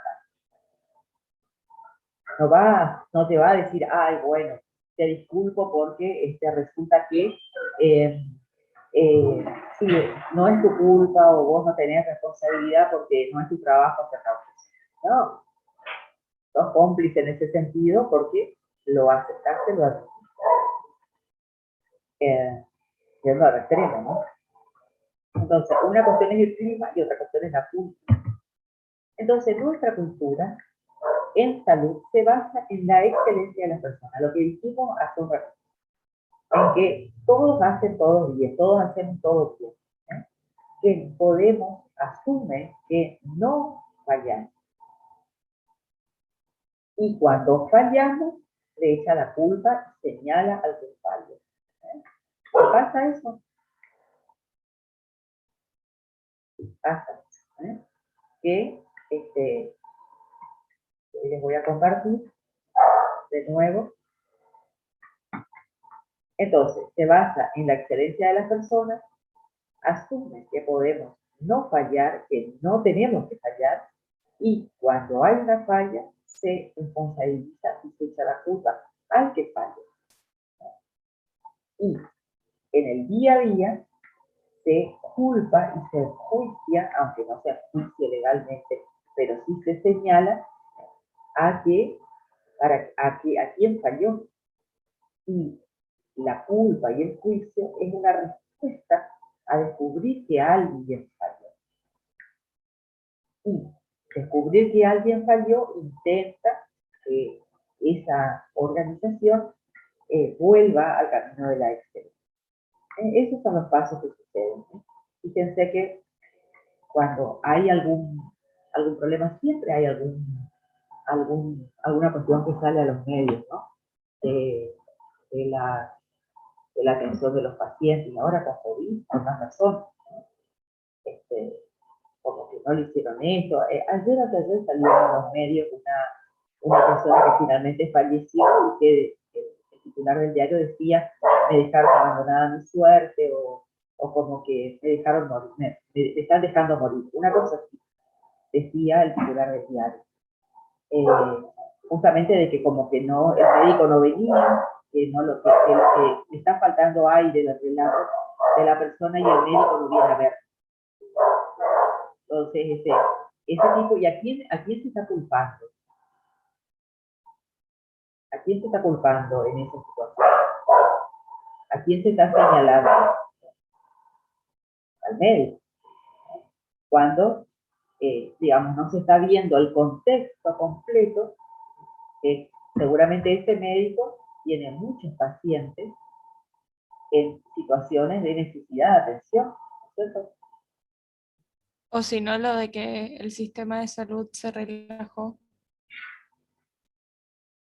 No te va a decir, ay, bueno, te disculpo porque resulta que sí, no es tu culpa o vos no tenés responsabilidad porque no es tu trabajo hacer trabajo. No, sos cómplice en ese sentido porque lo aceptaste, lo admitiste. Yendo al extremo, ¿no? Entonces, una cuestión es el clima y otra cuestión es la cultura. Entonces, nuestra cultura en salud se basa en la excelencia de las personas, lo que dijimos hace un rato, en que todos hacen todo bien, todos hacemos todo bien, ¿eh? Que podemos, asume que no fallamos. Y cuando fallamos, le echa la culpa y señala al que falla. ¿Eh? ¿Qué pasa eso? Pasa, ¿eh? Que les voy a compartir de nuevo. Entonces, se basa en la excelencia de las personas, asume que podemos no fallar, que no tenemos que fallar, y cuando hay una falla, se responsabiliza y se echa la culpa al que falla. Y en el día a día se culpa y se juicia, aunque no se juicie legalmente, pero sí se señala a quién falló. Y la culpa y el juicio es una respuesta a descubrir que alguien falló. Y descubrir que alguien falló intenta que esa organización vuelva al camino de la excelencia. Esos son los pasos que suceden. Fíjense que cuando hay algún problema, siempre hay alguna cuestión que sale a los medios, ¿no? De, de la, de la atención de los pacientes, y ahora con COVID, por más razón, como que no le hicieron esto. Ayer o ayer salió en los medios una persona que finalmente falleció y que el titular del diario decía, me dejaron abandonada mi suerte, o como que me dejaron morir, me están dejando morir. Una cosa así, decía el titular del diario. Justamente de que como que no, el médico no venía, que le está faltando aire del relato de la persona y el médico no viene a ver. Entonces, ese tipo, ¿y a quién se está culpando? ¿A quién se está culpando en esa situación? ¿A quién se está señalando? Al médico. Cuando, digamos, no se está viendo el contexto completo, seguramente este médico tiene muchos pacientes en situaciones de necesidad de atención, ¿no es cierto? O si no, lo de que el sistema de salud se relajó.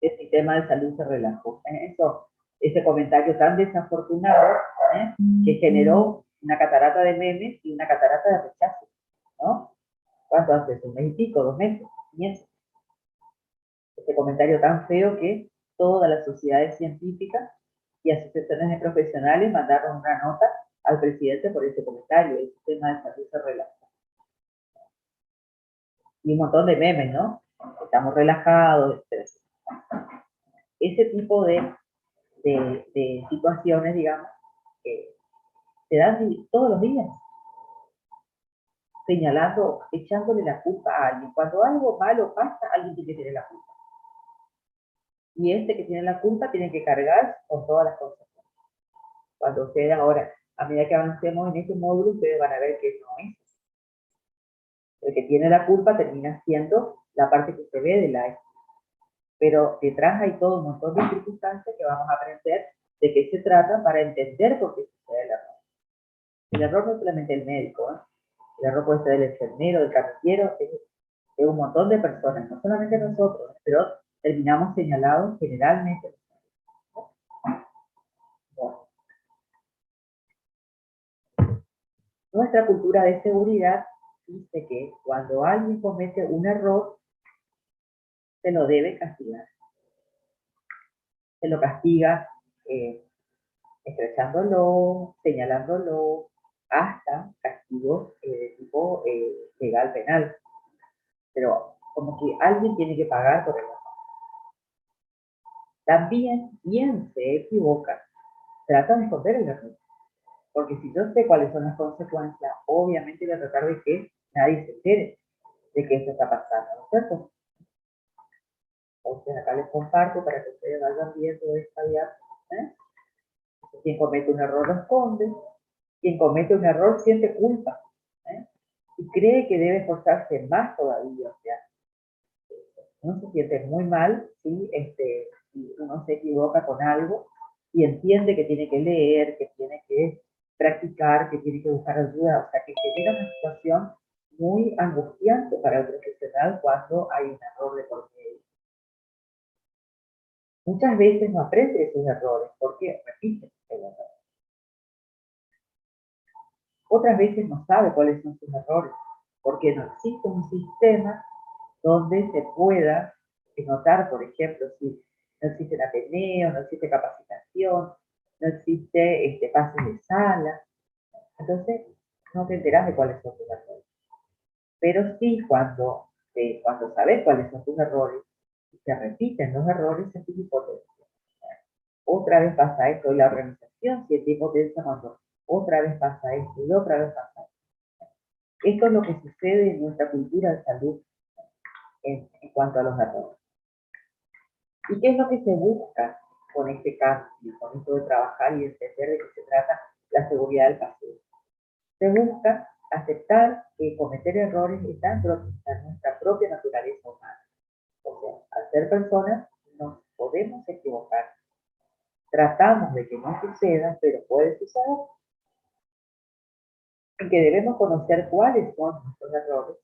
El sistema de salud se relajó. Ese comentario tan desafortunado, que generó una catarata de memes y una catarata de rechazo, ¿no? ¿Cuánto hace? ¿Un mes y pico? ¿2 meses? ¿10? Ese comentario tan feo que todas las sociedades científicas y asociaciones de profesionales mandaron una nota al presidente por ese comentario. El sistema de salud se relajó. Y un montón de memes, ¿no? Estamos relajados, etc. Ese tipo de situaciones, digamos, que se dan todos los días, señalando, echándole la culpa a alguien. Cuando algo malo pasa, alguien tiene que tener la culpa. Y este que tiene la culpa tiene que cargar con todas las consecuencias. Cuando ustedes ahora, a medida que avancemos en este módulo, ustedes van a ver que no es. El que tiene la culpa termina siendo la parte que se ve de la. Pero detrás hay todo un montón de circunstancias que vamos a aprender de qué se trata para entender por qué sucede el error. El error no es solamente el médico, ¿eh? El error puede ser el enfermero, el camillero, de un montón de personas, no solamente nosotros, pero terminamos señalados generalmente. Bueno. Nuestra cultura de seguridad dice que cuando alguien comete un error, se lo debe castigar. Se lo castiga estrechándolo, señalándolo, hasta castigos de tipo legal penal. Pero como que alguien tiene que pagar por el error. También, quien se equivoca, trata de esconder el error. Porque si yo sé cuáles son las consecuencias, obviamente voy a tratar de que nadie se entere de que esto está pasando, ¿no es cierto? Entonces acá les comparto para que ustedes vayan viendo esta diapositiva. Quien comete un error lo esconde, quien comete un error siente culpa, y cree que debe esforzarse más todavía. O sea, uno se siente muy mal si uno se equivoca con algo y entiende que tiene que leer, que tiene que practicar, que tiene que buscar ayuda. O sea, que genera una situación muy angustiante para el profesional cuando hay un error de por medio. Muchas veces no aprende de sus errores porque repite el error. Otras veces no sabe cuáles son sus errores porque no existe un sistema donde se pueda notar, por ejemplo, si no existe ateneo, no existe capacitación, no existe pases de sala. Entonces, no te enterás de cuáles son tus errores. Pero sí, cuando sabes cuáles son tus errores y se repiten los errores, es impotencia. Otra vez pasa esto, y la organización siente impotencia cuando otra vez pasa esto y otra vez pasa esto. Esto es lo que sucede en nuestra cultura de salud en cuanto a los errores. ¿Y qué es lo que se busca con este cambio, con esto de trabajar y entender de qué se trata la seguridad del paciente? Se busca aceptar que cometer errores está en nuestra propia naturaleza humana. O sea, al ser personas nos podemos equivocar. Tratamos de que no suceda, pero puede suceder. Y que debemos conocer cuáles son nuestros errores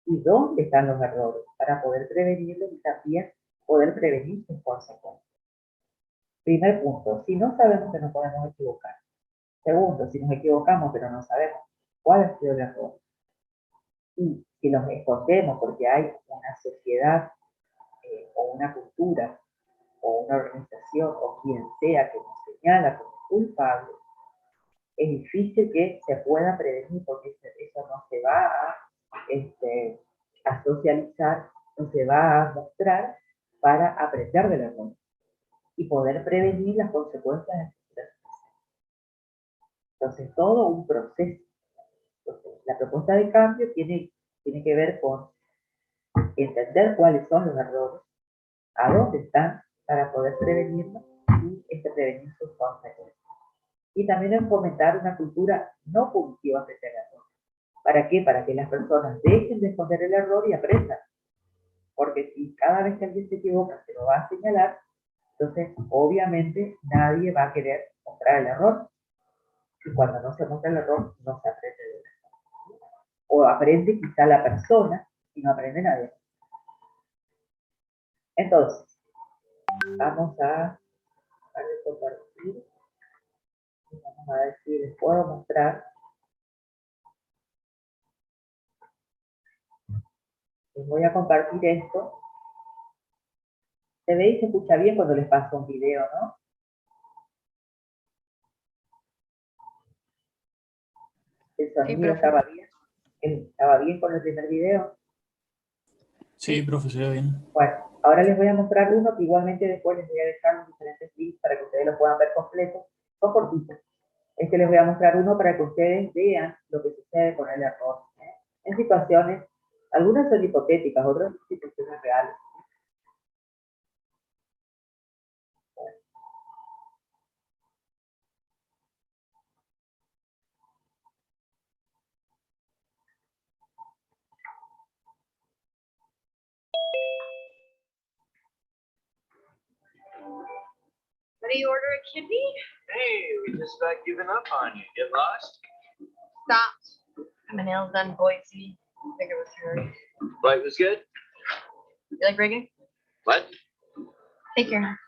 y dónde están los errores para poder prevenirlos y también poder prevenir sus consecuencias. Primer punto, si no sabemos que nos podemos equivocar. Segundo, si nos equivocamos pero no sabemos cuál ha sido el error. Y si nos escondemos porque hay una sociedad o una cultura o una organización o quien sea que nos señala como culpable, es difícil que se pueda prevenir porque eso no se va a socializar, no se va a mostrar para aprender del error y poder prevenir las consecuencias de futuras. Entonces, todo un proceso. Entonces, la propuesta de cambio tiene que ver con entender cuáles son los errores, a dónde están, para poder prevenirlos y prevenir sus consecuencias. Y también en fomentar una cultura no punitiva frente al error. ¿Para qué? Para que las personas dejen de esconder el error y aprendan. Porque si cada vez que alguien se equivoca se lo va a señalar, entonces obviamente nadie va a querer mostrar el error. Y cuando no se muestra el error, no se aprende de él. O aprende quizá la persona y no aprende nadie. Entonces, vamos a compartir. Vamos a decir, les puedo mostrar. Les voy a compartir esto. Se ve y se escucha bien cuando les paso un video, ¿no? El sonido estaba bien. ¿Estaba bien con el primer video? Sí, profe, se ve bien. Bueno, ahora les voy a mostrar uno que igualmente después les voy a dejar los diferentes links para que ustedes lo puedan ver completo. Son cortitos. Les voy a mostrar uno para que ustedes vean lo que sucede con el error. En situaciones, algunas son hipotéticas, otras son situaciones reales. What do you order, a kidney? Hey, we just about given up on you. Get lost? Stopped. Got my nails done, Boise. I think it was her. Flight was good? You like rigging? What? Take care.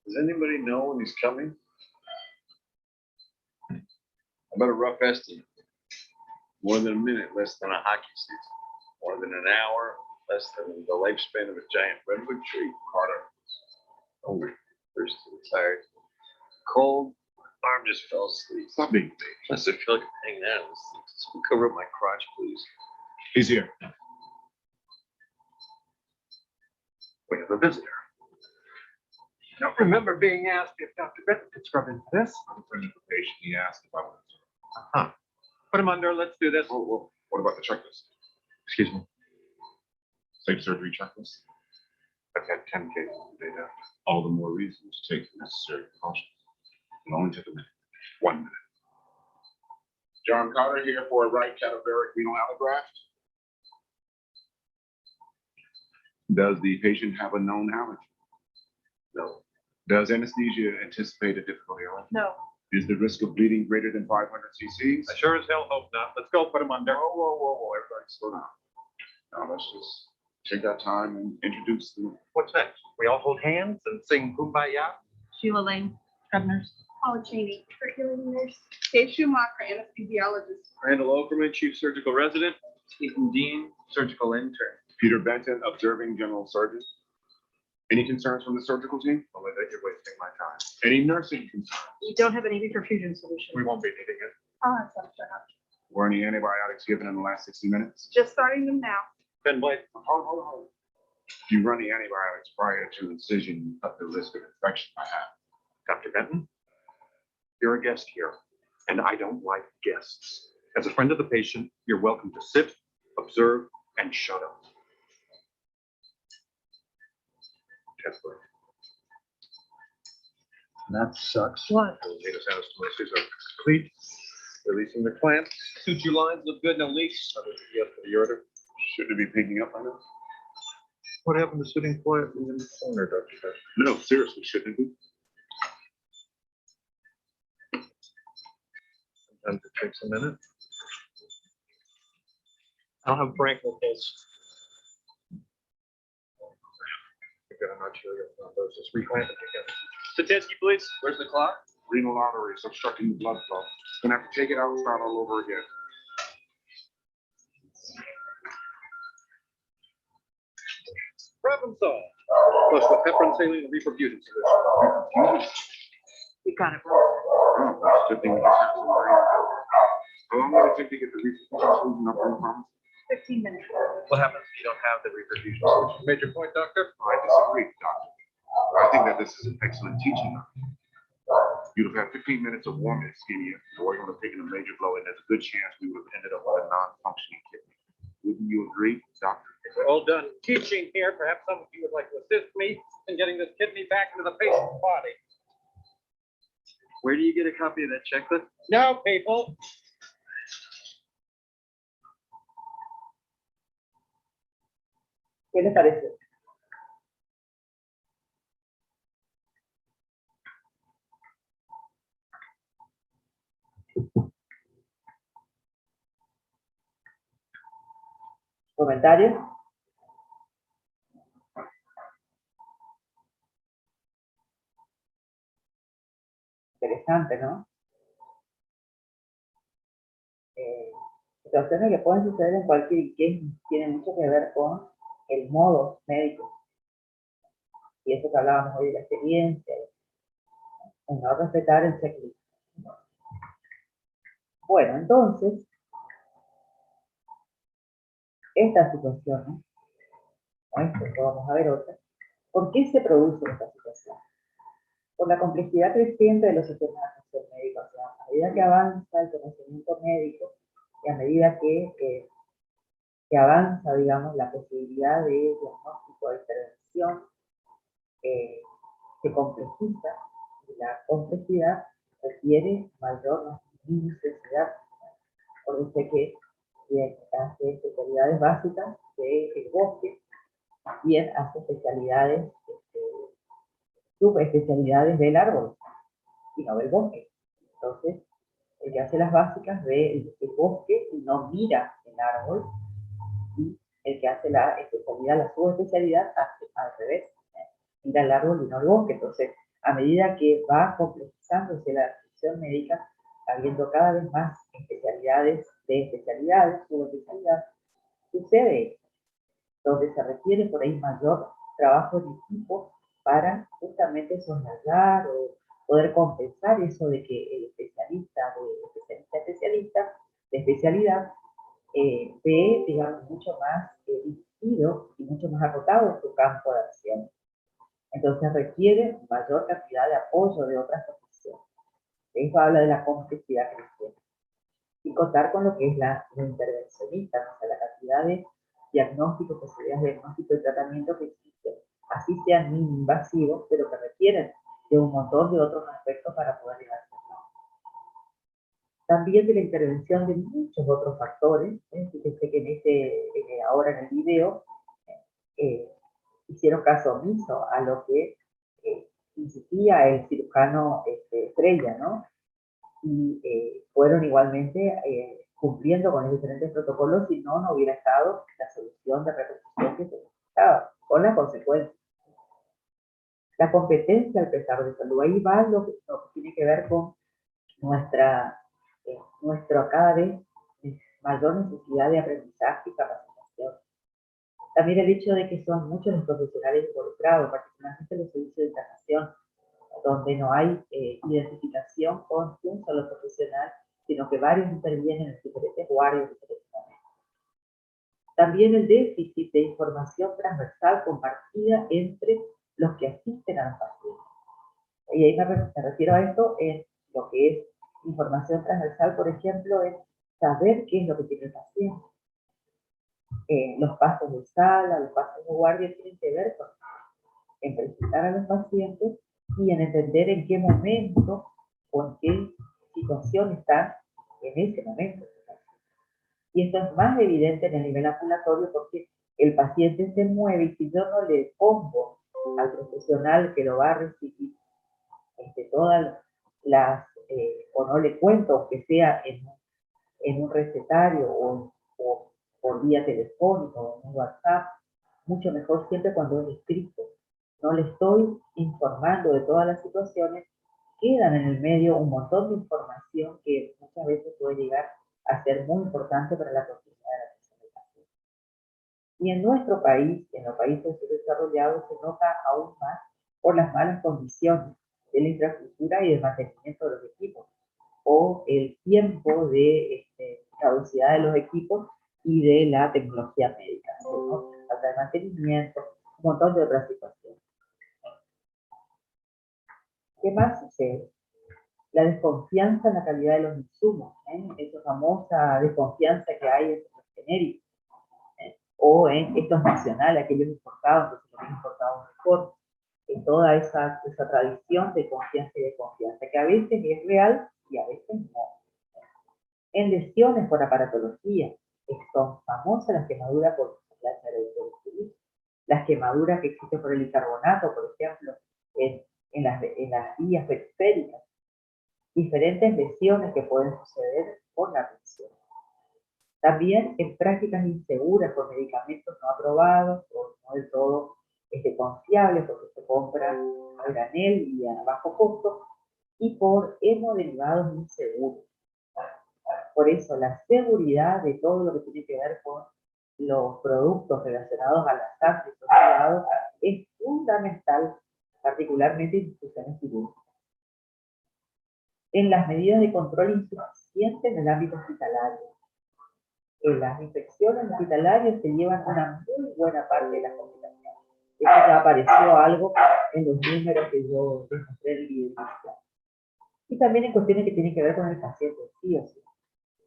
Does anybody know when he's coming? About a rough estimate. More than a minute, less than a hockey season. More than an hour, less than the lifespan of a giant redwood tree. Carter. Hungry, thirsty, tired, cold. My arm just fell asleep. Stop being big. Unless I feel like I'm hanging out. Someone cover up my crotch, please. He's here. We have a visitor. I don't remember being asked if Dr. Benton could scrub into this. I'm a friend of the patient. He asked if I wanted to. Uh-huh. Put him under. Let's do this. Whoa. What about the checklist? Excuse me. Safe surgery checklist? I've had 10 cases of data. All the more reason to take the necessary precautions. It'll only take a minute. 1 minute. John Carter here for a right cadaveric renal allograft. Does the patient have a known allergy? No. Does anesthesia anticipate a difficult airway? No. Is the risk of bleeding greater than 500 cc's? I sure as hell hope not. Let's go. Put him under. Whoa. Everybody slow down. Now let's just take our time and introduce them. What's next? We all hold hands and sing Kumbaya? Sheila Lane, scrub nurse. Paula Cheney, circulating nurse. Dave Schumacher, anesthesiologist. Randall Okerman, chief surgical resident. Ethan Dean, surgical intern. Peter Benton, observing general surgeon. Any concerns from the surgical team? Oh, I think you're wasting my time. Any nursing concerns? You don't have an AV perfusion solution. We won't be needing it. I'll have some shut up. Were any antibiotics given in the last 60 minutes? Just starting them now. Ben Blake. Hold. If you run the antibiotics prior to incision, you cut the risk of infection by half. Dr. Benton, you're a guest here, and I don't like guests. As a friend of the patient, you're welcome to sit, observe, and shut up. Tesla. That sucks. What? Data anastomosis are complete. Releasing the clamp. 2 lines look good, no leaks. Yes, for the ureter. Shouldn't it be picking up by now? What happened to sitting quietly in the corner, Dr. No, seriously, shouldn't it be? Sometimes it takes a minute. I'll have Frank with this. I'm not sure if those just reclamp it together. Statinsky, please. Where's the clock? Renal arteries obstructing the blood flow. Gonna have to take it out and start all over again. Problem solved. Plus the heparin saline reperfusion solution. You got it. Oh, that's good thing we have some brain. How long does it take to get the reperfusion solution up on the pump? 15 minutes. What happens if you don't have the reperfusion solution? Major point, doctor? I disagree, doctor. I think that this is an excellent teaching. You'd have had 15 minutes of warm ischemia, or you would have taken a major blow, and there's a good chance we would have ended up with a non-functioning kidney. Wouldn't you agree, doctor? All done teaching here. Perhaps some of you would like to assist me in getting this kidney back into the patient's body. Where do you get a copy of that checklist? No, people. ¿Qué les parece? ¿Comentarios? Interesante, ¿no? Situaciones que pueden suceder en cualquier que tiene mucho que ver con el modo médico. Y eso que hablábamos hoy de la experiencia, en no respetar el checklist. Bueno, entonces, esta situación, o esto, vamos a ver otra, ¿por qué se produce esta situación? Por la complejidad creciente de los sistemas de atención médica. O sea, a medida que avanza el conocimiento médico y a medida que avanza, digamos, la posibilidad de diagnóstico, de intervención, se complejiza, y la complejidad requiere mayor minuciosidad. Por eso que bien hace especialidades básicas del bosque, bien hace especialidades, subespecialidades del árbol y no del bosque. Entonces, el que hace las básicas ve el bosque y no mira el árbol, y el que hace la especialidad, la subespecialidad, hace al revés, mira el árbol y no el bosque. Entonces, a medida que va complejizándose la atención médica, habiendo cada vez más especialidades de especialidades, subespecialidades, sucede esto, donde se requiere por ahí mayor trabajo en equipo para justamente soslayar o poder compensar eso de que el especialista de especialidad ve, digamos, mucho más dirigido y mucho más acotado su campo de acción. Entonces requiere mayor cantidad de apoyo de otras profesiones. Eso habla de la complejidad creciente. Y contar con lo que es la intervencionista, o sea, la cantidad de diagnósticos, posibilidades de diagnóstico y tratamiento que existen, así sean mini-invasivos, pero que requieren de un montón de otros aspectos para poder llegar a cabo. También de la intervención de muchos otros factores. Fíjense que ahora en el video hicieron caso omiso a lo que insistía el cirujano estrella, ¿no? Y fueron igualmente cumpliendo con los diferentes protocolos, si no, no hubiera estado la solución de repercusión que se necesitaba, con la consecuencia. La competencia al pesar de salud, ahí va lo que tiene que ver con nuestra cada vez mayor necesidad de aprendizaje y capacitación. También el hecho de que son muchos los profesionales involucrados, particularmente los servicios de internación, donde no hay identificación con un solo profesional, sino que varios intervienen en diferentes guardias, diferentes momentos. También el déficit de información transversal compartida entre los que asisten a los pacientes. Y ahí me refiero a esto en lo que es información transversal, por ejemplo, es saber qué es lo que tiene el paciente. Los pasos de sala, los pasos de guardia tienen que ver con en presentar a los pacientes y en entender en qué momento o en qué situación están en ese momento. Y esto es más evidente en el nivel ambulatorio porque el paciente se mueve y si yo no le pongo al profesional que lo va a recibir todas las, o no le cuento, aunque sea en un recetario o por vía telefónica o en un WhatsApp, mucho mejor siempre cuando es escrito. No le estoy informando de todas las situaciones, quedan en el medio un montón de información que muchas veces puede llegar a ser muy importante para la continuidad de la atención del paciente. Y en nuestro país, en los países desarrollados, se nota aún más por las malas condiciones de la infraestructura y del mantenimiento de los equipos, o el tiempo de caducidad de los equipos y de la tecnología médica, ¿no? Falta de mantenimiento, un montón de otras situaciones. ¿Qué más sucede? La desconfianza en la calidad de los insumos, esa famosa desconfianza que hay en los genéricos, o en estos nacionales, aquellos importados, que se los importados mejor, en toda esa tradición de confianza y desconfianza, que a veces es real y a veces no. En lesiones por aparatología, son famosas las quemaduras por las quemaduras que existen por el bicarbonato, por ejemplo, en las vías periféricas, diferentes lesiones que pueden suceder por la presión. También en prácticas inseguras con medicamentos no aprobados o no del todo confiables porque se compran a granel y a bajo costo y por hemoderivados inseguros. Por eso la seguridad de todo lo que tiene que ver con los productos relacionados a la sangre y los derivados es fundamental, particularmente en instituciones quirúrgicas. En las medidas de control insuficientes en el ámbito hospitalario. En las infecciones hospitalarias se llevan una muy buena parte de las complicaciones. Esto ya apareció algo en los números que yo les mostré en el video. Y también en cuestiones que tienen que ver con el paciente, sí o sí.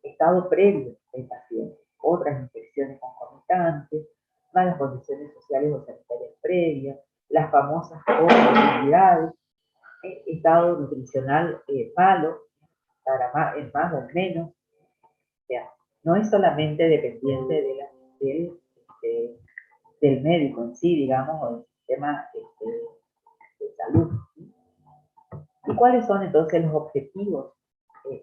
Estado previo del paciente, otras infecciones concomitantes, malas condiciones sociales o sanitarias previas, las famosas comorbilidades, estado nutricional malo, para más o menos. O sea, no es solamente dependiente del médico en sí, digamos, o del sistema de salud. ¿Y cuáles son entonces los objetivos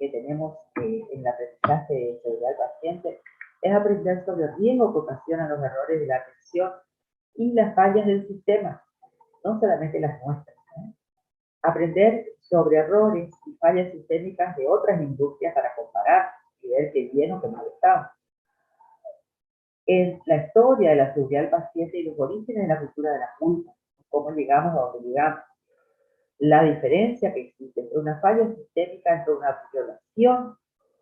que tenemos en el aprendizaje de seguridad del paciente? Es aprender sobre el riesgo que ocasionan los errores de la atención y las fallas del sistema, no solamente las nuestras. Aprender sobre errores y fallas sistémicas de otras industrias para comparar y ver qué bien o qué mal estamos. En la historia de la seguridad del paciente y los orígenes de la cultura de la culpa, cómo llegamos a donde llegamos. La diferencia que existe entre una falla sistémica, entre una violación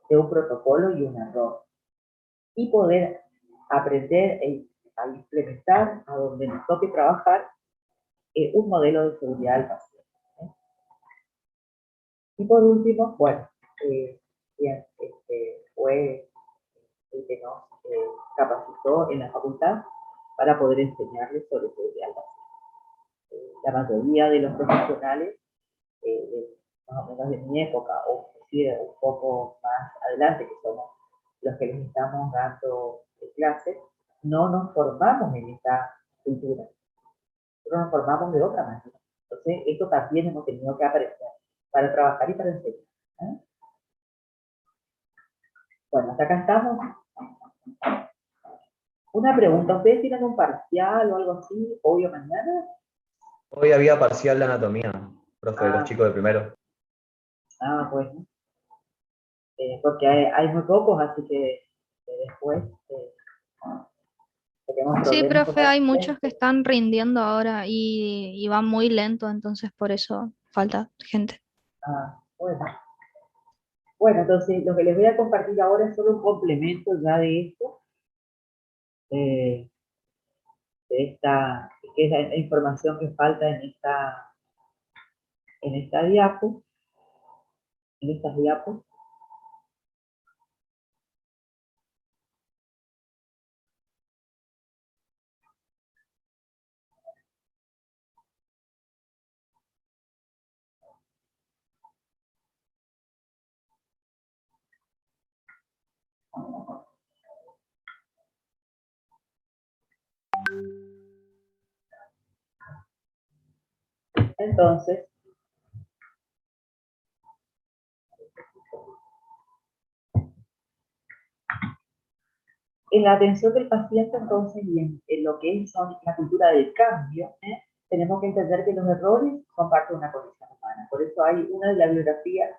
de un protocolo y un error. Y poder aprender a implementar a donde nos toque trabajar un modelo de seguridad del paciente. Y por último, bueno, fue el que nos capacitó en la facultad para poder enseñarles sobre seguridad del paciente. La mayoría de los profesionales más o menos de mi época, o inclusive un poco más adelante, que somos los que les estamos dando clases, no nos formamos en esta cultura. Nosotros nos formamos de otra manera. Entonces, esto también hemos tenido que aprender para trabajar y para enseñar. Bueno, hasta acá estamos. Una pregunta, ¿ustedes tienen un parcial o algo así hoy o mañana? Hoy había parcial de anatomía, profe, de los chicos de primero. Bueno. Porque hay muy pocos, así que después tenemos Sí, problemas con profe, hay asistencia. muchos que están rindiendo ahora y van muy lento, entonces por eso falta gente. Bueno. Bueno, entonces lo que les voy a compartir ahora es solo un complemento ya de esto, de esta, que es la información que falta en esta diapo, en estas diapos. Entonces, en la atención del paciente, entonces, y en lo que es la cultura del cambio, tenemos que entender que los errores son parte de una condición humana. Por eso hay una de las bibliografías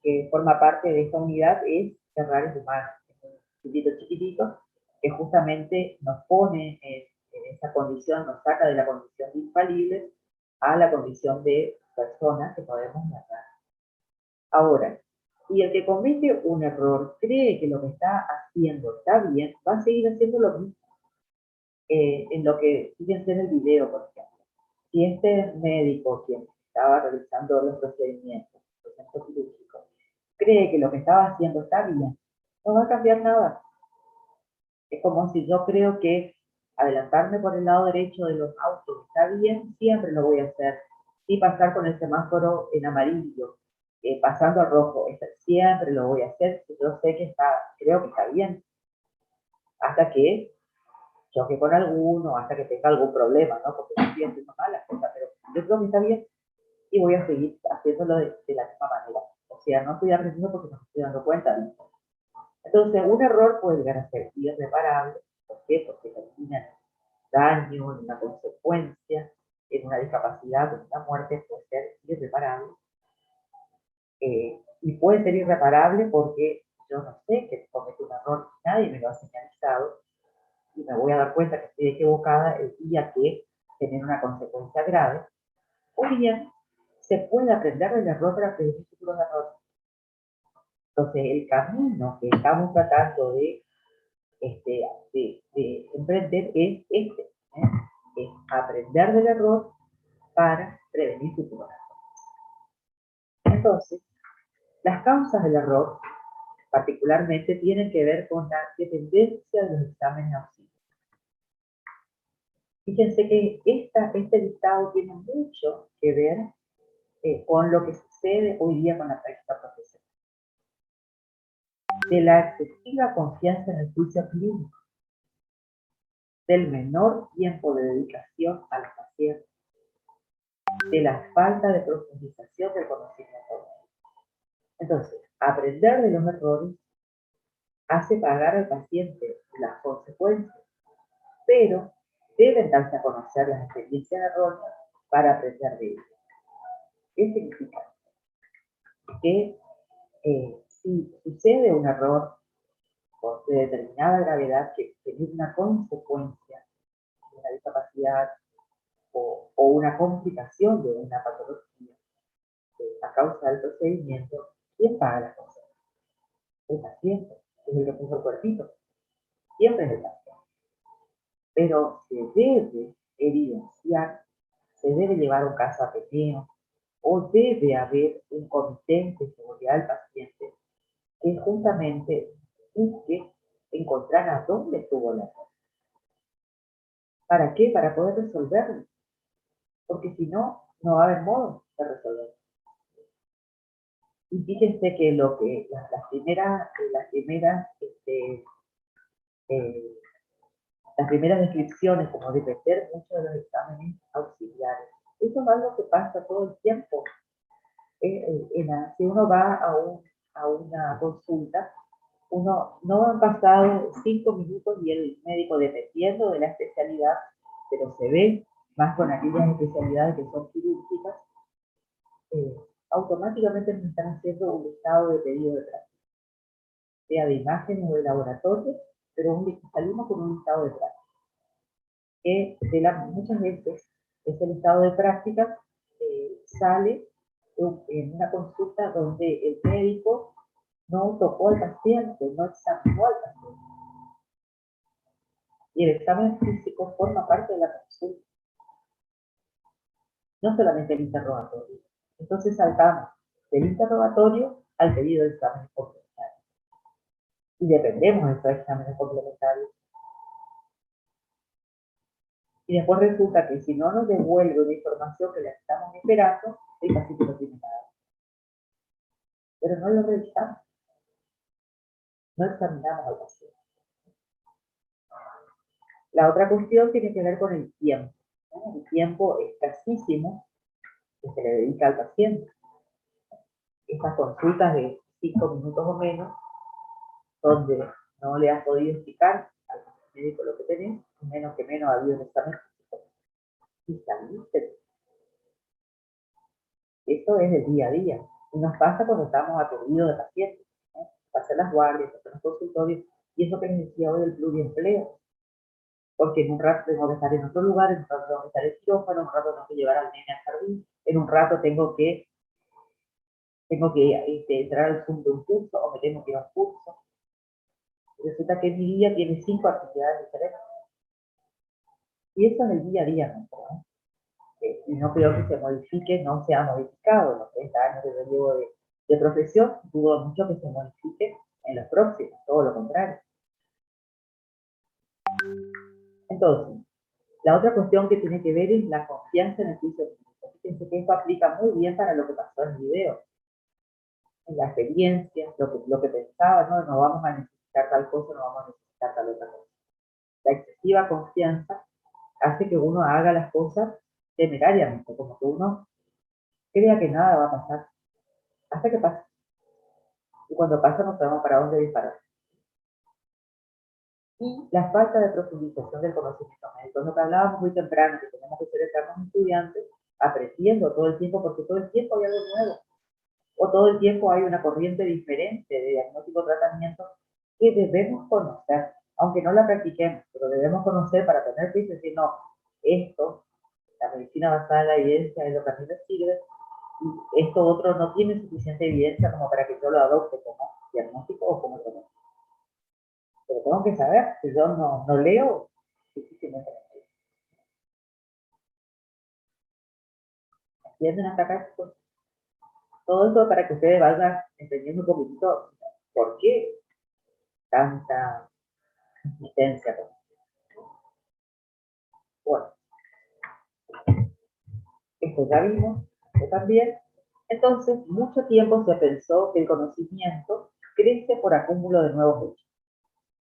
que forma parte de esta unidad, es Errores Humanos, chiquitito, que justamente nos pone en esa condición, nos saca de la condición de infalibles a la condición de personas que podemos errar. Ahora, si el que comete un error cree que lo que está haciendo está bien, va a seguir haciendo lo mismo. En lo que, fíjense en el video, por ejemplo, si este médico, quien estaba realizando los procedimientos, el proceso quirúrgico, cree que lo que estaba haciendo está bien, no va a cambiar nada. Es como si yo creo que adelantarme por el lado derecho de los autos está bien, siempre lo voy a hacer. Y pasar con el semáforo en amarillo, pasando al rojo, siempre lo voy a hacer, yo sé que creo que está bien. Hasta que choque con alguno, hasta que tenga algún problema, ¿no? Porque no estoy haciendo malas cosas, pero yo creo que está bien y voy a seguir haciéndolo de la misma manera. O sea, no estoy aprendiendo porque no me estoy dando cuenta de eso. Entonces, un error puede llegar a ser irreparable. ¿Por qué? Porque termina en daño, en una consecuencia, en una discapacidad, en una muerte, puede ser irreparable. Y puede ser irreparable porque yo no sé que cometí un error, nadie me lo ha señalizado, y me voy a dar cuenta que estoy equivocada el día que tener una consecuencia grave. O bien, se puede aprender del error para prevenir futuros errores. Entonces, el camino que estamos tratando de emprender es es aprender del error para prevenir futuros errores. Entonces, las causas del error particularmente tienen que ver con la dependencia de los exámenes auxiliares. Fíjense que este listado tiene mucho que ver con lo que sucede hoy día con la práctica profesional. De la excesiva confianza en el juicio clínico, del menor tiempo de dedicación a los pacientes, de la falta de profundización del conocimiento. Entonces, aprender de los errores hace pagar al paciente las consecuencias, pero deben darse a conocer las experiencias erróneas para aprender de ellas. ¿Qué significa? Que si sucede un error de determinada gravedad que tiene una consecuencia, una discapacidad o una complicación de una patología a causa del procedimiento, ¿quién paga las consecuencias? El paciente, es el que puso el cuerpito, siempre es el paciente. Pero se debe evidenciar, se debe llevar un caso a peteo, o debe haber un comité de seguridad del paciente que justamente busque encontrar a dónde estuvo la error. ¿Para qué? Para poder resolverlo. Porque si no, no va a haber modo de resolverlo. Y fíjense que las primeras descripciones, como depender mucho de los exámenes auxiliares, eso es algo que pasa todo el tiempo. Si uno va a una consulta, no han pasado 5 minutos y el médico, dependiendo de la especialidad, pero se ve más con aquellas especialidades que son quirúrgicas, automáticamente nos están haciendo un listado de pedido de práctica, sea de imágenes o de laboratorio, pero salimos con un listado de práctica. Que muchas veces ese listado de prácticas sale en una consulta donde el médico no tocó al paciente, no examinó al paciente. Y el examen físico forma parte de la consulta, no solamente el interrogatorio. Entonces saltamos del interrogatorio al pedido de exámenes complementarios. Y dependemos de estos exámenes complementarios. Y después resulta que si no nos devuelve una información que la estamos esperando, el paciente no tiene nada. Pero no lo revisamos. No examinamos al paciente. La otra cuestión tiene que ver con el tiempo. El tiempo escasísimo que se le dedica al paciente. Estas consultas de 5 minutos o menos, donde no le has podido explicar al médico lo que tenés, menos que menos ha habido un examen y saliste. Eso es el día a día. Y nos pasa cuando estamos aturdidos de pacientes, ¿no? Hacer las guardias, hacer los consultorios, y eso que les decía hoy del pluriempleo. Porque en un rato tengo que estar en otro lugar, en un rato tengo que estar en el quirófano, en un rato tengo que llevar al nene al jardín, en un rato tengo que entrar al Zoom de un curso o me tengo que ir a un curso. Resulta que mi día tiene 5 actividades diferentes. Y eso es el día a día, ¿no? Y no creo que se modifique, no se ha modificado en los 30 años que yo llevo de profesión, dudo mucho que se modifique en los próximos, todo lo contrario. Entonces, la otra cuestión que tiene que ver es la confianza en el juicio clínico. Fíjense que esto aplica muy bien para lo que pasó en el video. En la experiencia, lo que pensaba, no vamos a necesitar tal cosa, no vamos a necesitar tal otra cosa. La excesiva confianza hace que uno haga las cosas temerariamente, como que uno crea que nada va a pasar, hasta que pasa. Y cuando pasa no sabemos para dónde disparar. Y la falta de profundización del conocimiento médico, lo que hablábamos muy temprano, que tenemos que ser eternos estudiantes, aprendiendo todo el tiempo, porque todo el tiempo hay algo nuevo, o todo el tiempo hay una corriente diferente de diagnóstico tratamiento que debemos conocer, aunque no la practiquemos, pero debemos conocer para tener que decir, no, esto, la medicina basada en la evidencia es lo que a mí me sirve, y esto otro no tiene suficiente evidencia como para que yo lo adopte como diagnóstico o como tratamiento. Pero tengo que saber, si yo no leo, difícilmente me leo. ¿Entienden hasta acá? Todo esto para que ustedes vayan entendiendo un poquitito por qué tanta insistencia. Bueno, esto ya vimos, esto también. Entonces, mucho tiempo se pensó que el conocimiento crece por acúmulo de nuevos hechos.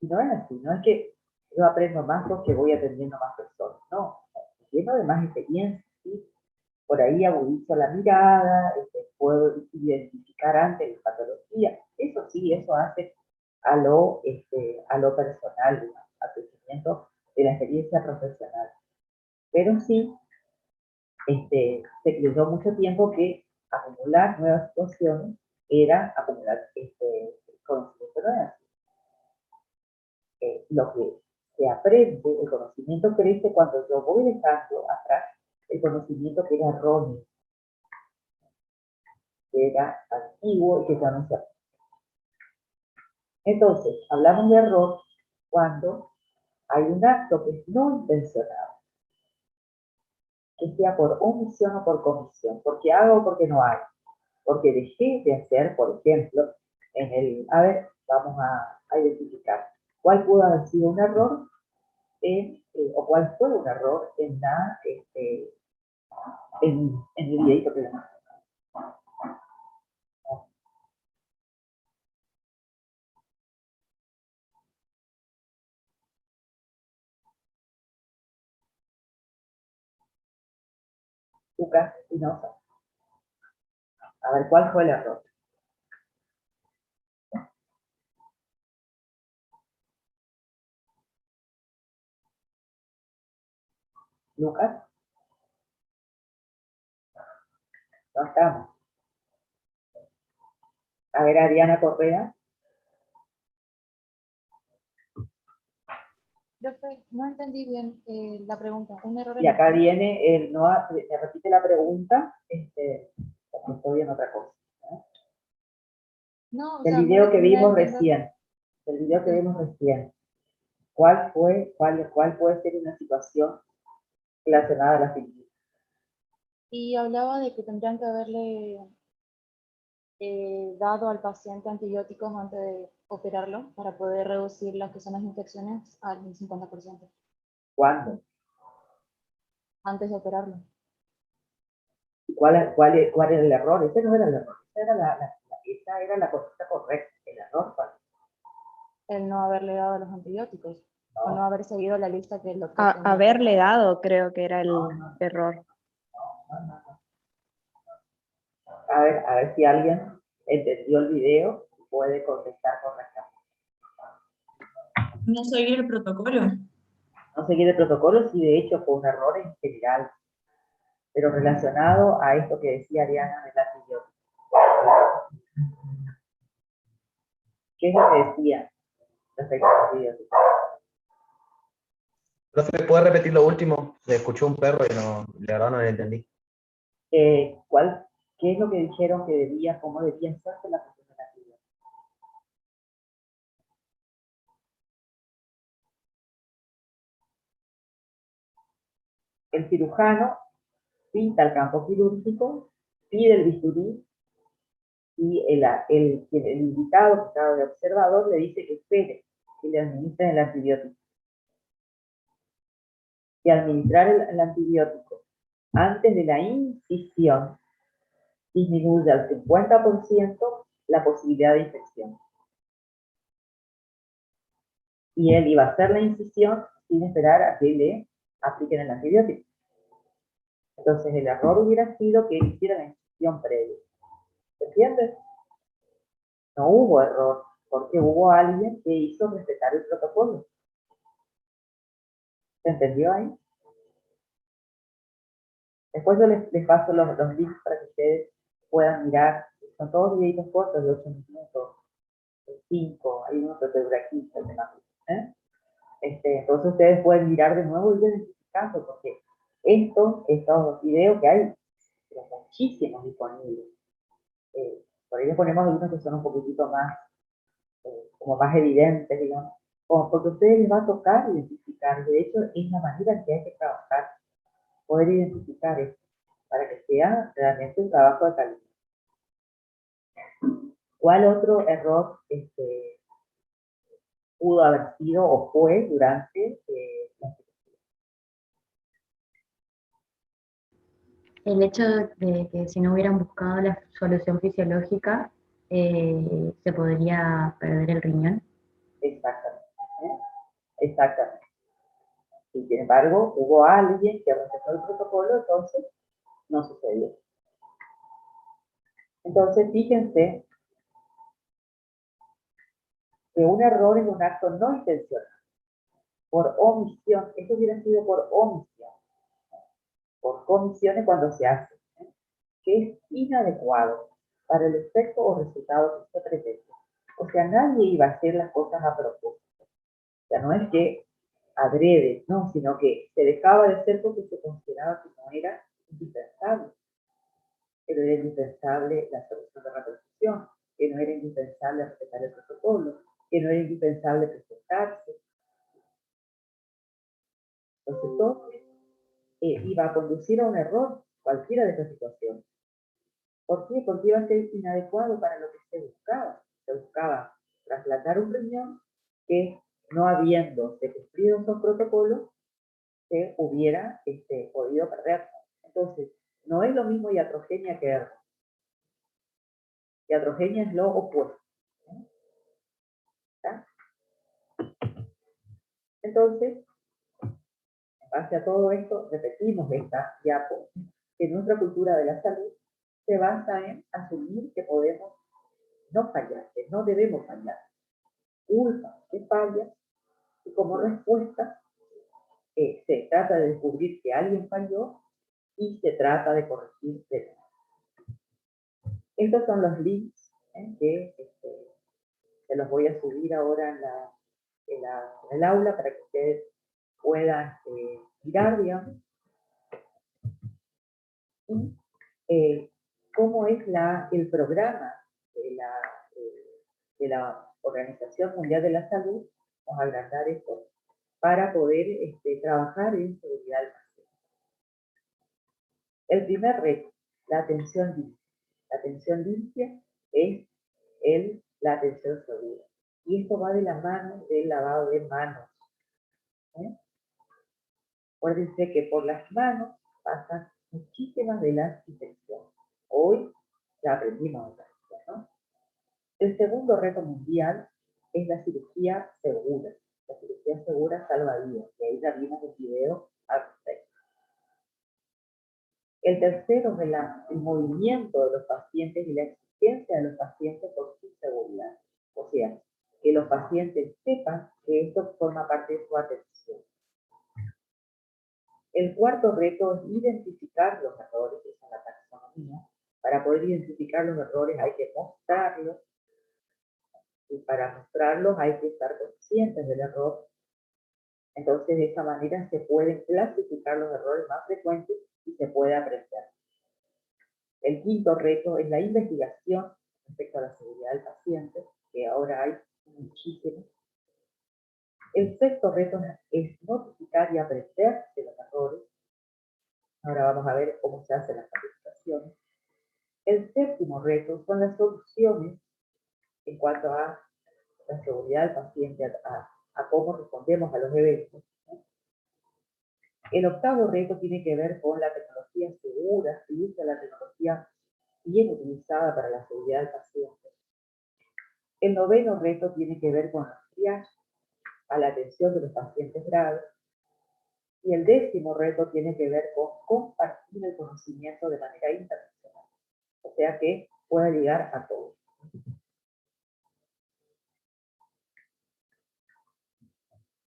Y no es así, no es que yo aprendo más porque voy atendiendo más personas, no, lleno de más experiencia, ¿sí? Por ahí agudizo la mirada, puedo identificar antes la patología, eso sí, eso hace a lo personal, digamos, al crecimiento de la experiencia profesional. Pero sí, se creyó mucho tiempo que acumular nuevas situaciones era acumular conocimiento nuevo. Lo que se aprende, el conocimiento crece cuando yo voy dejando atrás el conocimiento que era erróneo, que era antiguo y que ya no se aplica. Entonces, hablamos de error cuando hay un acto que es no intencionado, que sea por omisión o por comisión, porque hago o porque no hago, porque dejé de hacer, por ejemplo, vamos a identificar cuál pudo haber sido un error o cuál fue un error en el videito que le mandé. Lucas Espinosa. A ver, ¿cuál fue el error? Lucas. No estamos. A ver, Ariana Correa. No entendí bien la pregunta. Un error Y acá viene el no, se repite la pregunta, porque estoy en otra cosa. No, o Del sea, video que me vimos entiendo. recién. Del video que vimos recién. ¿Cuál puede ser una situación relacionada a la filitis? Y hablaba de que tendrían que haberle dado al paciente antibióticos antes de operarlo para poder reducir las que son las infecciones al 50%. ¿Cuándo? Antes de operarlo. ¿Y cuál era el error? Ese no era el error. Esa era la conducta correcta. El error fue El no haberle dado los antibióticos. No. O no haber seguido la lista que el doctor tenía. Haberle dado, creo que era el error. No. A ver si alguien entendió el video y puede contestar correctamente. No seguir el protocolo. No seguir el protocolo, sí, de hecho fue un error en general, pero relacionado a esto que decía Ariana del antibiótico. ¿Qué es lo que decía respecto al antibiótico? Profe, ¿puede repetir lo último? Le escuchó un perro y no, la verdad no lo entendí. ¿Qué es lo que dijeron que debía, cómo debía hacerse la cuestión del antibiótico? El cirujano pinta el campo quirúrgico, pide el bisturí y el invitado que estaba de observador le dice que espere y le administren el antibiótico. Y administrar el antibiótico antes de la incisión disminuye al 50% la posibilidad de infección. Y él iba a hacer la incisión sin esperar a que le apliquen el antibiótico. Entonces el error hubiera sido que él hiciera la incisión previa. ¿Se entiende? No hubo error, porque hubo alguien que hizo respetar el protocolo. ¿Se entendió ahí? Después yo les paso los links para que ustedes puedan mirar. Son todos videitos cortos de 8 minutos, de 5, hay uno que te dura 15, ¿eh? Entonces ustedes pueden mirar de nuevo y ir identificando, porque estos videos que hay, pero muchísimos disponibles. Por ahí les ponemos algunos que son un poquitito más, como más evidentes, digamos, porque a ustedes les va a tocar identificar. De hecho, es la manera en que hay que trabajar, poder identificar esto, para que sea realmente un trabajo de calidad. ¿Cuál otro error pudo haber sido o fue durante la El hecho de que si no hubieran buscado la solución fisiológica, se podría perder el riñón? Exactamente. Exactamente. Y sin embargo, hubo alguien que respetó el protocolo, entonces no sucedió. Entonces, fíjense que un error es un acto no intencional, por omisión. Esto hubiera sido por omisión. Por comisiones cuando se hace, que es inadecuado para el efecto o resultado que se pretende. O sea, nadie iba a hacer las cosas a propósito. O sea, no es que adrede, no, sino que se dejaba de hacer porque se consideraba que no era indispensable. Pero era indispensable la solución de repercusión, que no era indispensable respetar el protocolo, que no era indispensable presentarse. Entonces, todo iba a conducir a un error, cualquiera de estas situaciones. ¿Por qué? Porque iba a ser inadecuado para lo que se buscaba. Se buscaba trasplantar un riñón que, no habiendo cumplido esos protocolos, se hubiera podido perder. Entonces, no es lo mismo iatrogenia que error. Iatrogenia es lo opuesto. ¿Está? Entonces, en base a todo esto, repetimos esta diapo, que nuestra cultura de la salud se basa en asumir que podemos no fallar, que no debemos fallar. Culpa que falla, y como respuesta se trata de descubrir que alguien falló y se trata de corregir de nuevo. Estos son los links que se los voy a subir ahora en el aula para que ustedes puedan mirar, digamos, y cómo es el programa de la Organización Mundial de la Salud. Vamos a agrandar esto para poder trabajar en seguridad del paciente. El primer reto, la atención limpia. La atención limpia es la atención segura. Y esto va de la mano del lavado de manos. Acuérdense que por las manos pasan muchísimas de las infecciones. Hoy ya aprendimos otra cosa, ¿no? El segundo reto mundial es la cirugía segura. La cirugía segura salva vidas, que ahí ya vimos el video al respecto. El tercero es el movimiento de los pacientes y la exigencia de los pacientes por su seguridad. O sea, que los pacientes sepan que esto forma parte de su atención. El cuarto reto es identificar los errores, esa es la taxonomía. Para poder identificar los errores hay que mostrarlos, y para mostrarlos hay que estar conscientes del error. Entonces, de esa manera se pueden clasificar los errores más frecuentes y se puede aprender. El quinto reto es la investigación respecto a la seguridad del paciente, que ahora hay muchísimo. El sexto reto es notificar y aprender de los errores. Ahora vamos a ver cómo se hacen las calificaciones. El séptimo reto son las soluciones en cuanto a la seguridad del paciente, a cómo respondemos a los eventos. El octavo reto tiene que ver con la tecnología segura, si usa la tecnología bien utilizada para la seguridad del paciente. El noveno reto tiene que ver con los triajes a la atención de los pacientes graves. Y el décimo reto tiene que ver con compartir el conocimiento de manera internacional. O sea que pueda llegar a todos.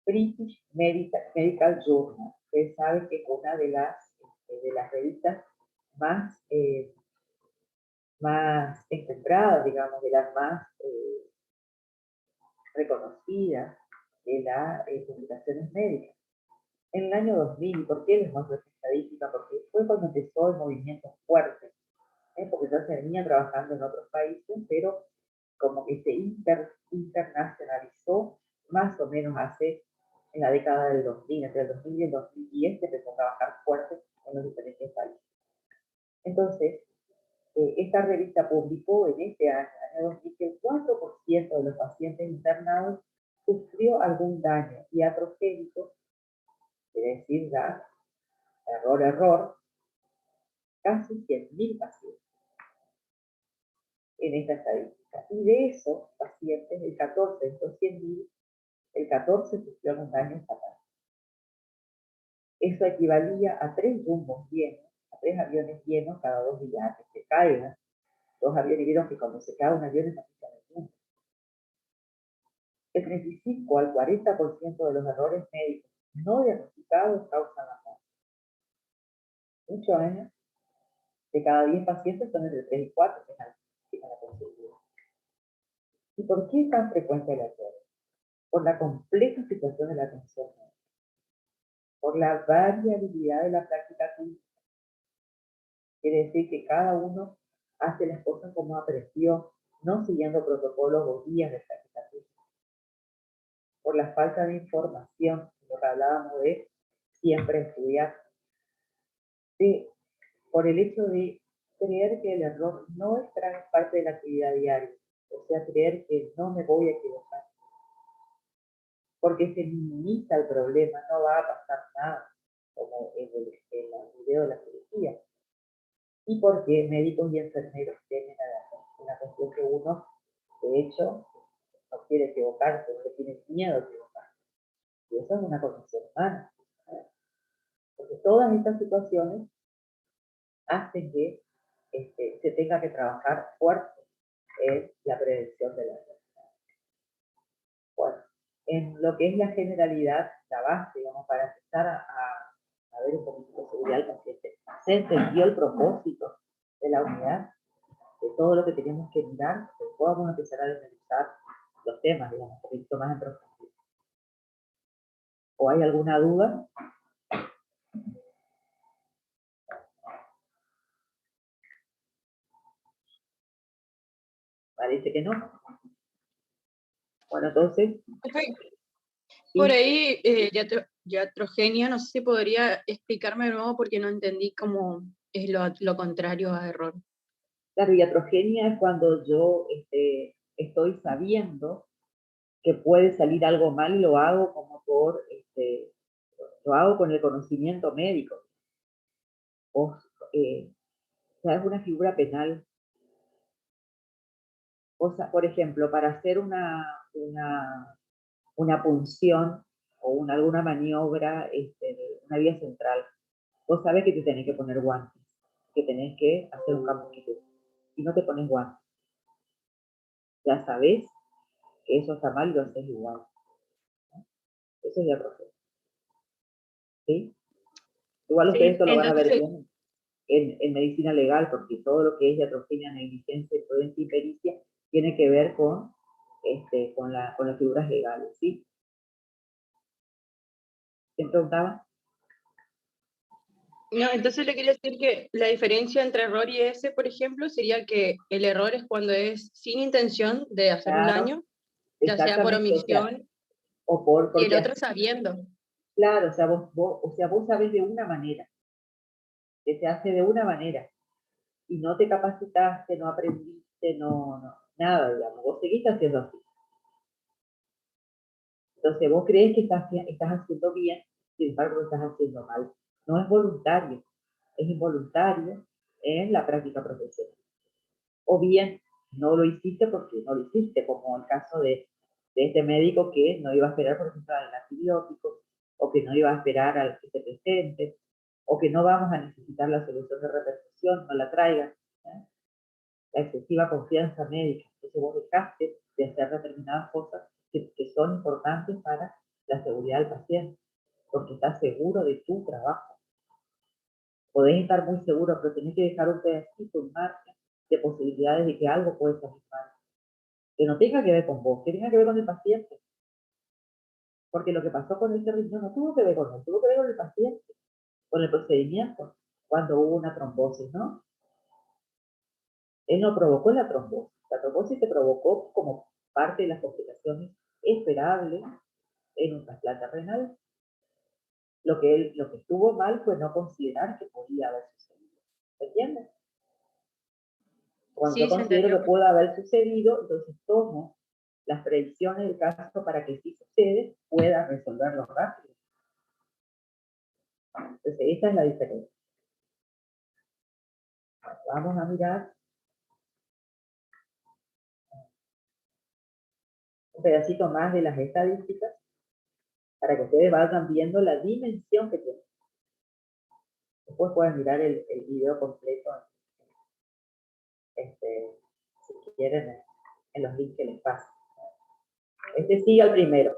British Medical Journal. Ustedes saben que es una de las revistas más encumbradas, digamos, de las más reconocidas de las publicaciones médicas. En el año 2000, ¿por qué les muestro esta estadística? Porque fue cuando empezó el movimiento fuerte, porque ya se venía trabajando en otros países, pero como que se internacionalizó más o menos en la década del 2000, entre el 2000 y el 2010 se empezó a trabajar fuerte en los diferentes países. Entonces, esta revista publicó en este año 2000, que el 4% de los pacientes internados sufrió algún daño iatrogénico, quiere decir ya, error, casi 100.000 pacientes en esta estadística. Y de esos pacientes, el 14 de estos 100.000, el 14 sufrió un daño fatal. Eso equivalía a 3 jumbos llenos, a 3 aviones llenos cada 2 días, que se caigan 2 aviones. Vieron que cuando se cae un avión es la mitad del mundo. El 35 al 40% de los errores médicos no diagnosticados causan la muerte. Mucho menos. De cada 10 pacientes son entre 3 y 4 que están la posibilidad. ¿Y por qué es tan frecuente el error? Por la compleja situación de la atención médica, por la variabilidad de la práctica clínica. Quiere decir que cada uno hace las cosas como apreció, no siguiendo protocolos o guías de práctica clínica. Por la falta de información, lo que hablábamos de siempre estudiar. Por el hecho de creer que el error no es parte de la actividad diaria, o sea, creer que no me voy a equivocar. Porque se minimiza el problema, no va a pasar nada, como en el video de la cirugía. Y porque médicos y enfermeros temen a la cuestión que uno, de hecho, no quiere equivocarse, porque tiene miedo a equivocarse. Y eso es una condición humana. Porque todas estas situaciones hacen que se tenga que trabajar fuerte en la prevención de la enfermedad. Bueno, en lo que es la generalidad, la base, digamos, para empezar a ver un poquito de seguridad del paciente, se entendió el propósito de la unidad, de todo lo que tenemos que mirar, después vamos a empezar a analizar los temas, digamos, un poquito más en profundidad. ¿O hay alguna duda? Parece que no. Bueno, entonces... Por ahí, iatrogenia, no sé si podría explicarme de nuevo porque no entendí cómo es lo contrario a error. La iatrogenia es cuando yo estoy sabiendo que puede salir algo mal y lo hago como lo hago con el conocimiento médico. O sea, es una figura penal. O sea, por ejemplo, para hacer una punción o alguna maniobra de una vía central, vos sabés que te tenés que poner guantes. que tenés que hacer un cambio de actitud. Y no te pones guantes. Ya sabés que eso está mal y lo haces igual. ¿No? Eso es el proceso. ¿Sí? Igual Sí, ustedes esto lo van a ver entonces, bien en medicina legal, porque todo lo que es iatrogenia, negligencia, imprudencia y pericia tiene que ver con las figuras legales, ¿sí? ¿Quién preguntaba? no, entonces le quería decir que la diferencia entre error y ese, por ejemplo, sería que el error es cuando es sin intención de hacer un Claro, daño, ya sea por exactamente, omisión, y el porque, otro sabiendo. claro, o sea, vos sabés de una manera, que se hace de una manera, y no te capacitaste, no aprendiste, nada, digamos, vos seguís haciendo así. Entonces vos crees que estás haciendo bien, sin embargo lo estás haciendo mal. No es voluntario, es involuntario en la práctica profesional. O bien no lo hiciste porque no lo hiciste, como el caso de este médico que no iba a esperar, por ejemplo, al antibiótico, o que no iba a esperar al que se presente, o que no vamos a necesitar la solución de repercusión, no la traigan. ¿Eh? La excesiva confianza médica. Entonces vos dejaste de hacer determinadas cosas que son importantes para la seguridad del paciente, porque estás seguro de tu trabajo. Podés estar muy seguro, pero tenés que dejar un pedacito, un margen de posibilidades de que algo puede salir mal. Que no tenga que ver con vos, que tenga que ver con el paciente. Porque lo que pasó con este riñón no tuvo que ver con él, tuvo que ver con el paciente, con el procedimiento, cuando hubo una trombosis, ¿no? Él no provocó la trombosis. La trombosis se provocó como parte de las complicaciones esperables en un trasplante renal. Lo que estuvo mal fue no considerar que podía haber sucedido. ¿Se entiende? Cuando Sí, yo se considero entendió. que puede haber sucedido, entonces tomo las predicciones del caso para que si sucede, pueda resolverlo rápido. Entonces, esa es la diferencia. Vamos a mirar un pedacito más de las estadísticas para que ustedes vayan viendo la dimensión que tiene. Después pueden mirar el video completo, si quieren, en los links que les paso. Sigue al primero.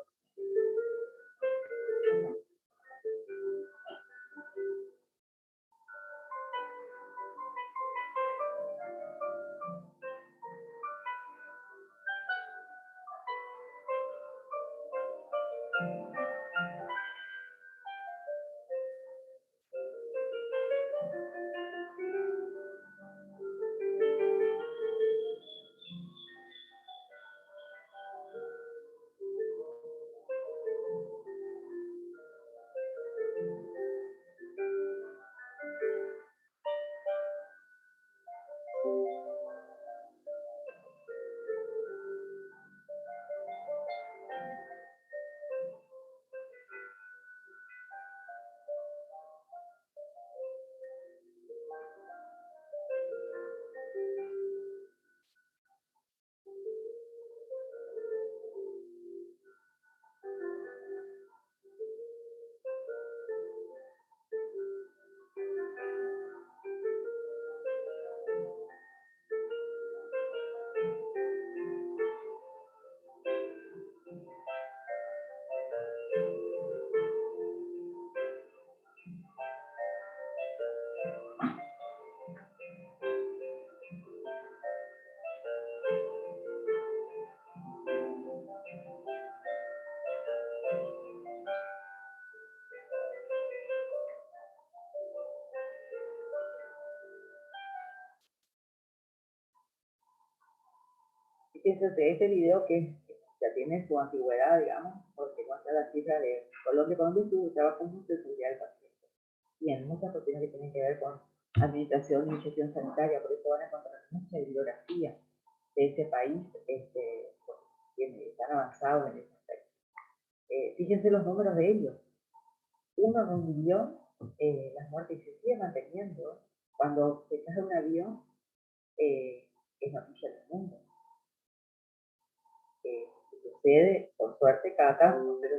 Fíjense de este video que ya tiene su antigüedad, digamos, porque muestra la cifra de Colombia estuvo trabajando mucho en seguridad del paciente. Y en muchas cuestiones que tienen que ver con administración y gestión sanitaria, por eso van a encontrar mucha bibliografía de ese país, están avanzados en ese aspecto. Fíjense los números de ellos. 1 en 1.000.000, las muertes se siguen manteniendo. Cuando se cae un avión, es noticia del mundo. Sucede, por suerte, cada caso, pero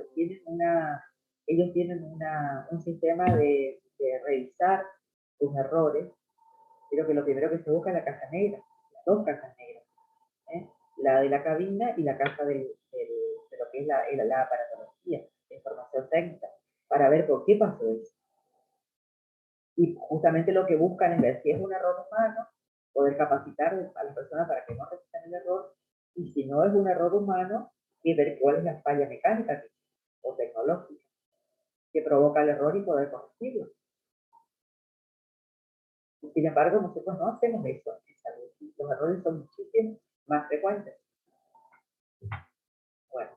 ellos tienen un sistema de revisar sus errores Creo que lo primero que se busca es la caja negra, las dos cajas negras, ¿eh? La de la cabina y la caja de lo que es la aparatología, la información técnica, para ver por qué pasó eso. Y justamente lo que buscan es ver si es un error humano, poder capacitar a las personas para que no repitan el error, y si no es un error humano, ver cuál es la falla mecánica o tecnológica que provoca el error y poder corregirlo. Sin embargo, nosotros no hacemos eso en salud. Los errores son muchísimo más frecuentes. Bueno.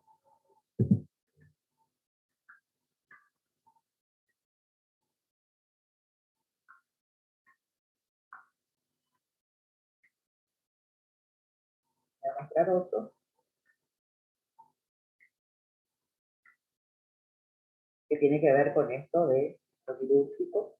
Voy a mostrar otro. Que tiene que ver con esto de lo quirúrgico.